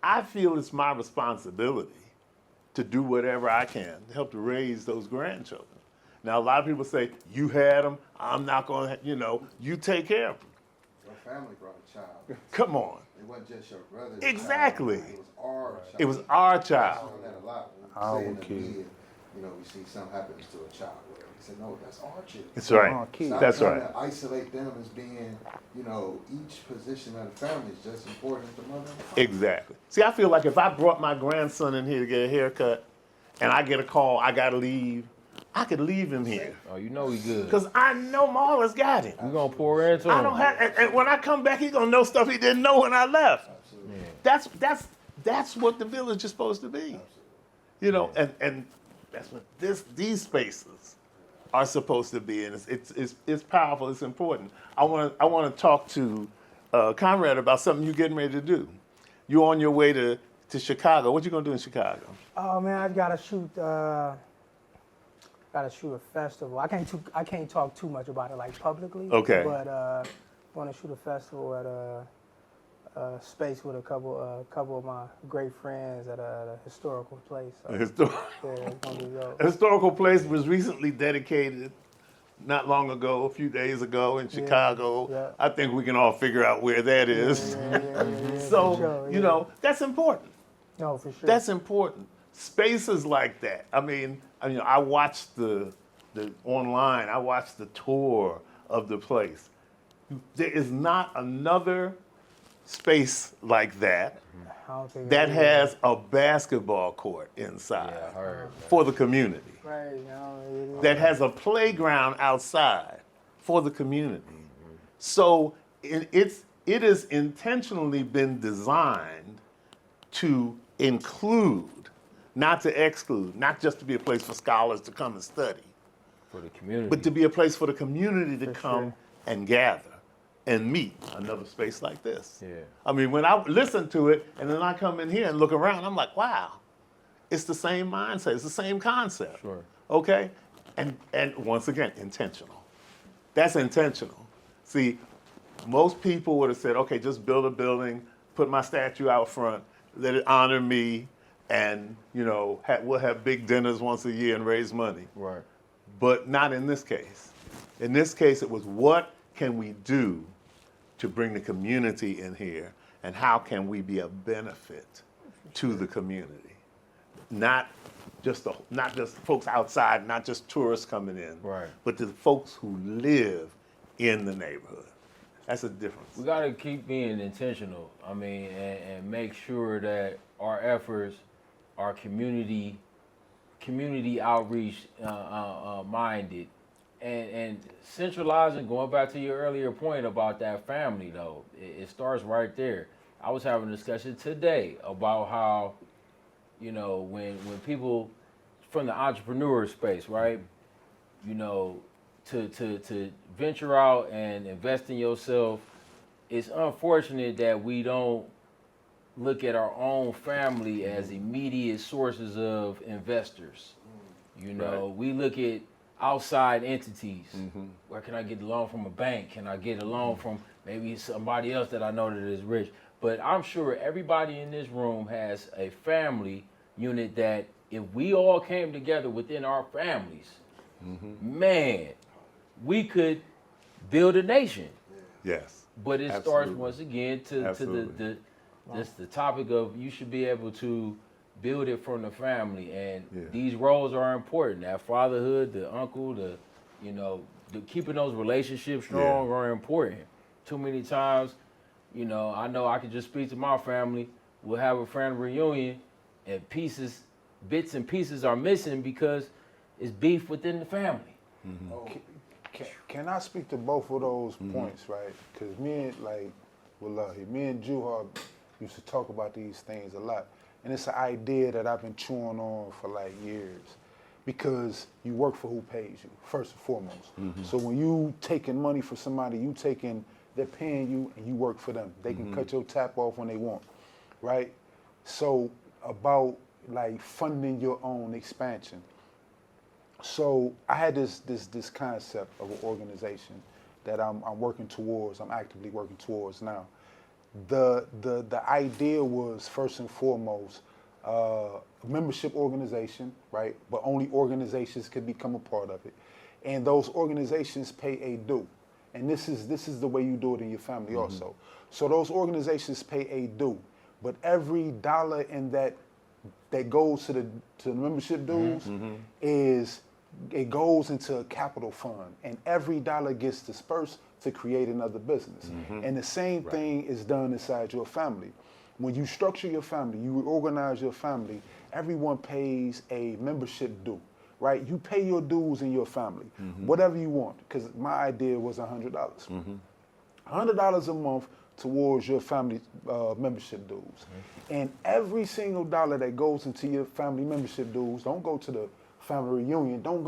Speaker 1: I feel it's my responsibility to do whatever I can to help to raise those grandchildren. Now, a lot of people say, you had them, I'm not going to, you take care of them.
Speaker 3: Your family brought a child.
Speaker 1: Come on.
Speaker 3: It wasn't just your brother's
Speaker 1: Exactly.
Speaker 3: child. It was our child.
Speaker 1: It was our
Speaker 3: I
Speaker 1: child.
Speaker 3: saw that a lot. When
Speaker 4: Our
Speaker 3: we say in the
Speaker 4: kid.
Speaker 3: media, we see something happens to a child. Whatever. He said, no, that's our children.
Speaker 1: That's right.
Speaker 4: Our kid.
Speaker 3: Stop
Speaker 1: That's
Speaker 3: trying
Speaker 1: right.
Speaker 3: to isolate them as being, each position of the family is just important as the mother and the father.
Speaker 1: Exactly. See, I feel like if I brought my grandson in here to get a haircut and I get a call, I got to leave, I could leave him here.
Speaker 2: Oh, you know he good.
Speaker 1: Because I know Marla's got him.
Speaker 2: We gonna pour into him.
Speaker 1: I don't have, and when I come back, he's going to know stuff he didn't know when I left.
Speaker 3: Absolutely.
Speaker 1: That's what the village is supposed to be. And that's what these spaces are supposed to be, and it's powerful. It's important. I want to talk to Conrad about something you're getting ready to do. You're on your way to Chicago. What you gonna do in Chicago?
Speaker 5: Oh man, I gotta shoot a festival. I can't talk too much about it like publicly.
Speaker 1: Okay.
Speaker 5: But I want to shoot a festival at a space with a couple of my great friends at a historical place. So, yeah, it's gonna be dope.
Speaker 1: A historical place was recently dedicated not long ago, a few days ago in Chicago.
Speaker 5: yeah.
Speaker 1: I think we can all figure out where that is.
Speaker 5: Yeah,
Speaker 1: So,
Speaker 5: for sure,
Speaker 1: that's important.
Speaker 5: No, for sure.
Speaker 1: That's important. Spaces like that. I mean, I watched the online. I watched the tour of the place. There is not another space like that
Speaker 5: I don't think
Speaker 1: that
Speaker 5: it is.
Speaker 1: has a basketball court inside
Speaker 2: Yeah, I heard.
Speaker 1: for the community.
Speaker 5: Right, no, it is.
Speaker 1: That has a playground outside for the community. So it has intentionally been designed to include, not to exclude, not just to be a place for scholars to come and study,
Speaker 2: For the community.
Speaker 1: but to be a place for the community to come
Speaker 5: sure.
Speaker 1: and gather and meet. Another space like this.
Speaker 2: Yeah.
Speaker 1: I mean, when I listen to it and then I come in here and look around, I'm like, wow, it's the same mindset, it's the same concept.
Speaker 2: Sure.
Speaker 1: Okay? And once again, intentional. That's intentional. See, most people would have said, okay, just build a building, put my statue out front, let it honor me, and we'll have big dinners once a year and raise money.
Speaker 2: Right.
Speaker 1: But not in this case. In this case, it was what can we do to bring the community in here, and how can we be a benefit to the community? Not just folks outside, not just tourists coming in,
Speaker 2: Right.
Speaker 1: but to the folks who live in the neighborhood. That's a difference.
Speaker 2: We gotta keep being intentional. I mean, and make sure that our efforts are community outreach minded, and centralizing. Going back to your earlier point about that family, though, it starts right there. I was having a discussion today about how, you know, when people from the entrepreneur space, right? You know, to venture out and invest in yourself, it's unfortunate that we don't look at our own family as immediate sources of investors. You know, we look at outside entities. Where can I get a loan from a bank? Can I get a loan from maybe somebody else that I know that is rich? But I'm sure everybody in this room has a family unit that if we all came together within our families, man, we could build a nation.
Speaker 1: Yes.
Speaker 2: But it starts
Speaker 1: Absolutely.
Speaker 2: once again to
Speaker 1: Absolutely.
Speaker 2: the topic of you should be able to build it from the family, and
Speaker 1: Yeah.
Speaker 2: these roles are important. That fatherhood, the uncle, the keeping those relationships strong are important. Too many times, you know I can just speak to my family. We'll have a family reunion, and bits and pieces are missing because it's beef within the family.
Speaker 4: Can I speak to both of those points, right? Because me and Juha used to talk about these things a lot. And it's an idea that I've been chewing on for like years. Because you work for who pays you, first and foremost. So when you taking money from somebody, they're paying you and you work for them. They can cut your tap off when they want, right? So about like funding your own expansion. So I had this concept of an organization that I'm working towards. I'm actively working towards now. The idea was first and foremost a membership organization, right? But only organizations could become a part of it, and those organizations pay a due. And this is the way you do it in your family also. So those organizations pay a due, but every dollar in that goes to the membership dues it goes into a capital fund, and every dollar gets dispersed to create another business. And the same thing is done inside your family. When you structure your family, you organize your family, everyone pays a membership due, right? You pay your dues in your family, whatever you want, because my idea was $100. $100 a month towards your family membership dues. And every single dollar that goes into your family membership dues don't go to the family reunion, don't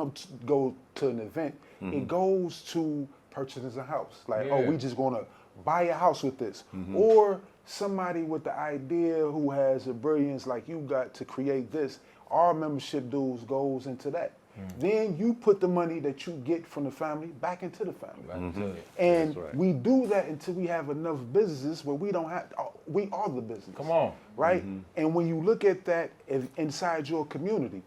Speaker 4: go to an event. It goes to purchasing a house. Like, oh, we just gonna buy a house with this. Or somebody with the idea who has the brilliance like you got to create this, our membership dues goes into that. Then you put the money that you get from the family back into the family. And we do that until we have enough businesses where we don't have, we are the business.
Speaker 2: Come on.
Speaker 4: Right? And when you look at that inside your community,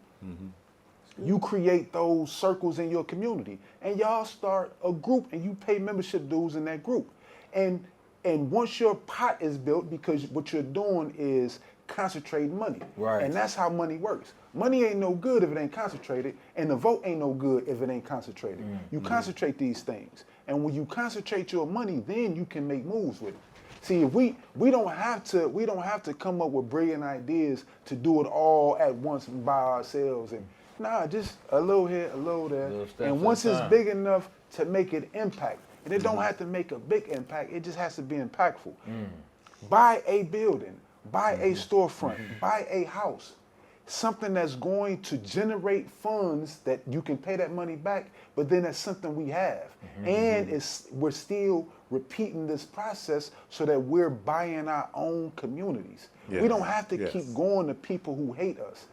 Speaker 4: you create those circles in your community, and y'all start a group, and you pay membership dues in that group. And once your pot is built, because what you're doing is concentrating money.
Speaker 2: Right.
Speaker 4: And that's how money works. Money ain't no good if it ain't concentrated, and the vote ain't no good if it ain't concentrated. You concentrate these things, and when you concentrate your money, then you can make moves with it. See, if we don't have to come up with brilliant ideas to do it all at once by ourselves. And nah, just a little here, a little there. And once it's big enough to make an impact, and it don't have to make a big impact, it just has to be impactful. Buy a building, buy a storefront, buy a house. Something that's going to generate funds that you can pay that money back, but then that's something we have. And we're still repeating this process so that we're buying our own communities. We don't have to keep going to people who hate us.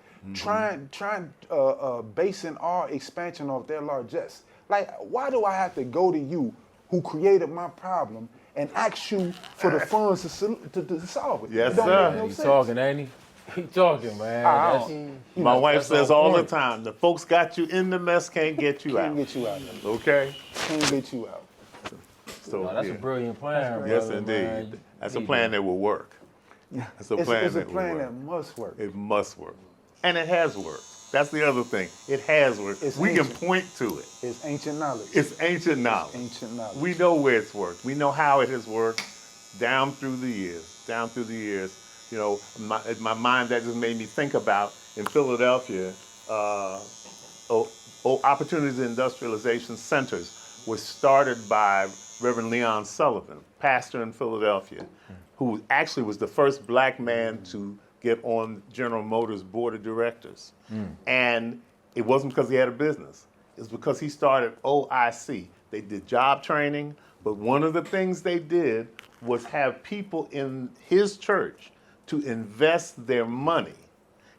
Speaker 4: Basing our expansion off their largesse. Like, why do I have to go to you who created my problem and ask you for the funds to solve it?
Speaker 1: Yes,
Speaker 4: It don't
Speaker 1: sir.
Speaker 4: make no
Speaker 2: He's
Speaker 4: sense.
Speaker 2: talking, ain't he? He talking, man.
Speaker 1: My wife
Speaker 2: that's
Speaker 1: says
Speaker 2: on
Speaker 1: all the
Speaker 2: point.
Speaker 1: time, the folks got you in the mess, can't get you
Speaker 4: Can't
Speaker 1: out.
Speaker 4: get you out.
Speaker 1: Okay?
Speaker 4: Can't get you out.
Speaker 1: So
Speaker 2: No, that's
Speaker 1: yeah.
Speaker 2: a brilliant plan,
Speaker 1: Yes,
Speaker 2: brother,
Speaker 1: indeed.
Speaker 2: man.
Speaker 1: That's a plan that will work. That's a plan
Speaker 4: It's a
Speaker 1: that will
Speaker 4: plan
Speaker 1: work.
Speaker 4: that must work.
Speaker 1: It must work. And it has worked. That's the other thing. It has worked.
Speaker 4: It's
Speaker 1: We can
Speaker 4: ancient.
Speaker 1: point to it.
Speaker 4: It's ancient knowledge.
Speaker 1: It's ancient knowledge.
Speaker 4: Ancient knowledge.
Speaker 1: We know where it's worked. We know how it has worked down through the years. You know, in my mind, that just made me think about in Philadelphia, Opportunities Industrialization Centers was started by Reverend Leon Sullivan, pastor in Philadelphia, who actually was the first black man to get on General Motors board of directors. And it wasn't because he had a business. It's because he started OIC. They did job training, but one of the things they did was have people in his church to invest their money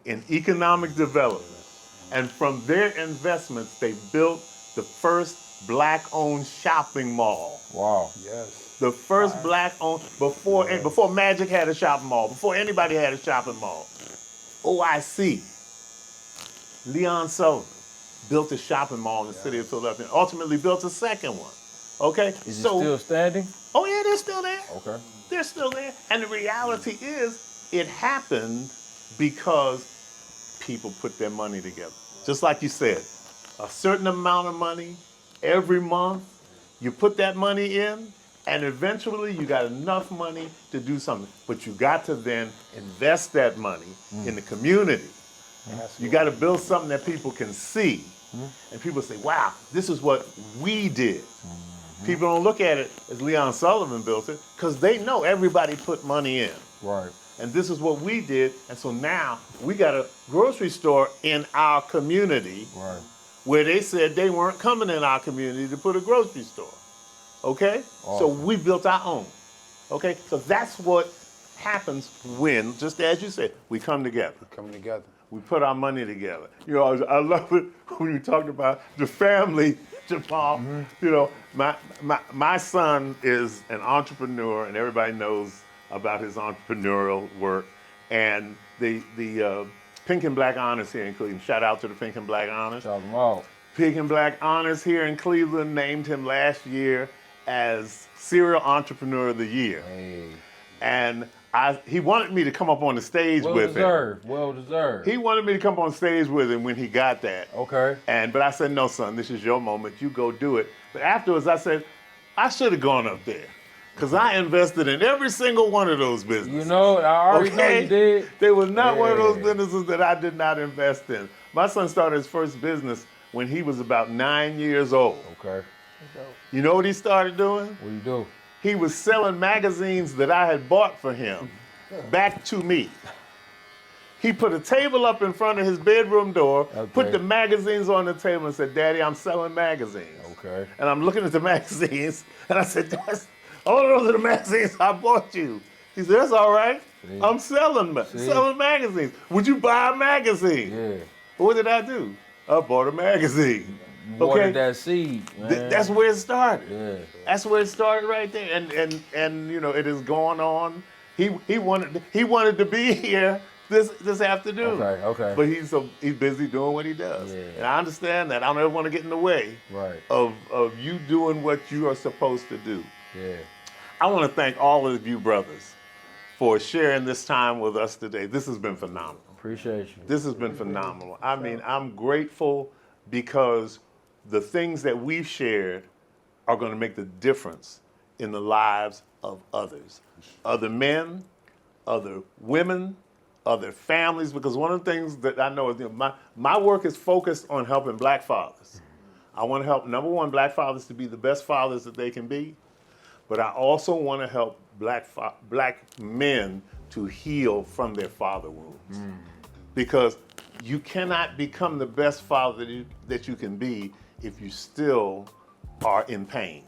Speaker 1: in economic development. And from their investments, they built the first black-owned shopping mall.
Speaker 2: Wow.
Speaker 4: Yes.
Speaker 1: The first black-owned, before Magic had a shopping mall, before anybody had a shopping mall. OIC, Leon Sullivan, built a shopping mall in the city of Philadelphia, and ultimately built a second one. Okay?
Speaker 2: Is it still standing?
Speaker 1: Oh yeah, they're still there.
Speaker 2: Okay.
Speaker 1: They're still there. And the reality is, it happened because people put their money together. Just like you said, a certain amount of money every month, you put that money in, and eventually you got enough money to do something. But you got to then invest that money in the community. You got to build something that people can see. And people say, wow, this is what we did. People don't look at it as Leon Sullivan built it, because they know everybody put money in.
Speaker 2: Right.
Speaker 1: And this is what we did. And so now we got a grocery store in our community
Speaker 2: Right.
Speaker 1: where they said they weren't coming in our community to put a grocery store. Okay? So we built our own. Okay? So that's what happens when, just as you said, we come together.
Speaker 4: Coming together.
Speaker 1: We put our money together. You know, I love it when you talked about the family, Jamal. You know, my son is an entrepreneur, and everybody knows about his entrepreneurial work. And the Pink and Black Honors here in Cleveland, shout out to the Pink and Black Honors.
Speaker 2: Shout them out.
Speaker 1: Pink and Black Honors here in Cleveland named him last year as Serial Entrepreneur of the Year.
Speaker 2: Hey.
Speaker 1: And he wanted me to come up on the stage with him.
Speaker 2: Well deserved.
Speaker 1: He wanted me to come on stage with him when he got that.
Speaker 2: Okay.
Speaker 1: But I said, no, son, this is your moment. You go do it. But afterwards, I said, I should have gone up there, because I invested in every single one of those businesses.
Speaker 2: You know, I already know you did.
Speaker 1: There was not one of those
Speaker 2: Yeah.
Speaker 1: businesses that I did not invest in. My son started his first business when he was about 9 years old.
Speaker 2: Okay.
Speaker 1: You know what he started doing?
Speaker 2: What do you do?
Speaker 1: He was selling magazines that I had bought for him back to me. He put a table up in front of his bedroom door, put the magazines on the table and said, Daddy, I'm selling magazines.
Speaker 2: Okay.
Speaker 1: And I'm looking at the magazines and I said, all of those are the magazines I bought you. He said, that's all right.
Speaker 2: See?
Speaker 1: I'm selling magazines. Would you buy a magazine?
Speaker 2: Yeah.
Speaker 1: What did I do? I bought a magazine.
Speaker 2: Watered that seed, man.
Speaker 1: That's where it started.
Speaker 2: Yeah.
Speaker 1: That's where it started right there. And you know, it has gone on. He wanted to be here this afternoon.
Speaker 2: Okay.
Speaker 1: But he's busy doing what he does.
Speaker 2: Yeah.
Speaker 1: And I understand that. I don't ever want to get in the way
Speaker 2: Right.
Speaker 1: of you doing what you are supposed to do.
Speaker 2: Yeah.
Speaker 1: I want to thank all of you brothers for sharing this time with us today. This has been phenomenal.
Speaker 2: Appreciate you.
Speaker 1: This has been phenomenal. I mean, I'm grateful because the things that we've shared are going to make the difference in the lives of others. Other men, other women, other families, because one of the things that I know is, you know, my work is focused on helping black fathers. I want to help, number one, black fathers to be the best fathers that they can be, but I also want to help black men to heal from their father wounds. Because you cannot become the best father that you can be if you still are in pain,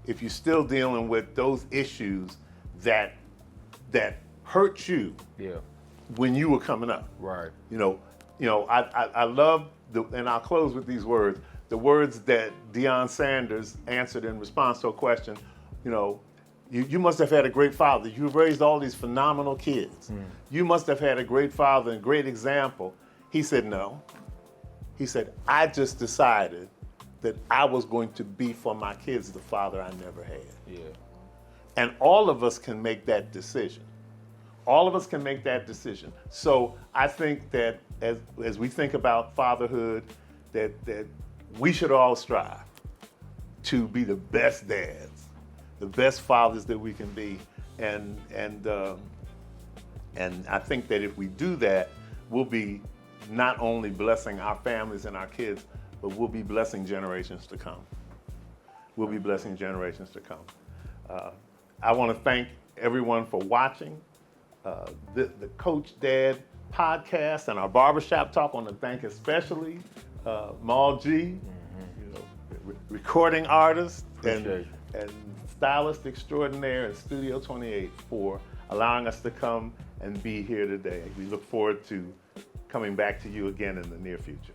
Speaker 1: if you're still dealing with those issues that hurt you
Speaker 2: Yeah.
Speaker 1: when you were coming up.
Speaker 2: Right.
Speaker 1: You know, I love and I'll close with these words, the words that Deion Sanders answered in response to a question. You know, you must have had a great father. You've raised all these phenomenal kids. You must have had a great father and great example. He said, no. He said, I just decided that I was going to be for my kids the father I never had.
Speaker 2: Yeah.
Speaker 1: And all of us can make that decision. All of us can make that decision. So I think that as we think about fatherhood, that we should all strive to be the best dads, the best fathers that we can be, and I think that if we do that, we'll be not only blessing our families and our kids, but we'll be blessing generations to come. We'll be blessing generations to come. I want to thank everyone for watching the CoachDad podcast and our Barbershop Talk. I want to thank especially Maul G, you know, recording artist and stylist extraordinaire at Studio 28 for allowing us to come and be here today. We look forward to coming back to you again in the near future.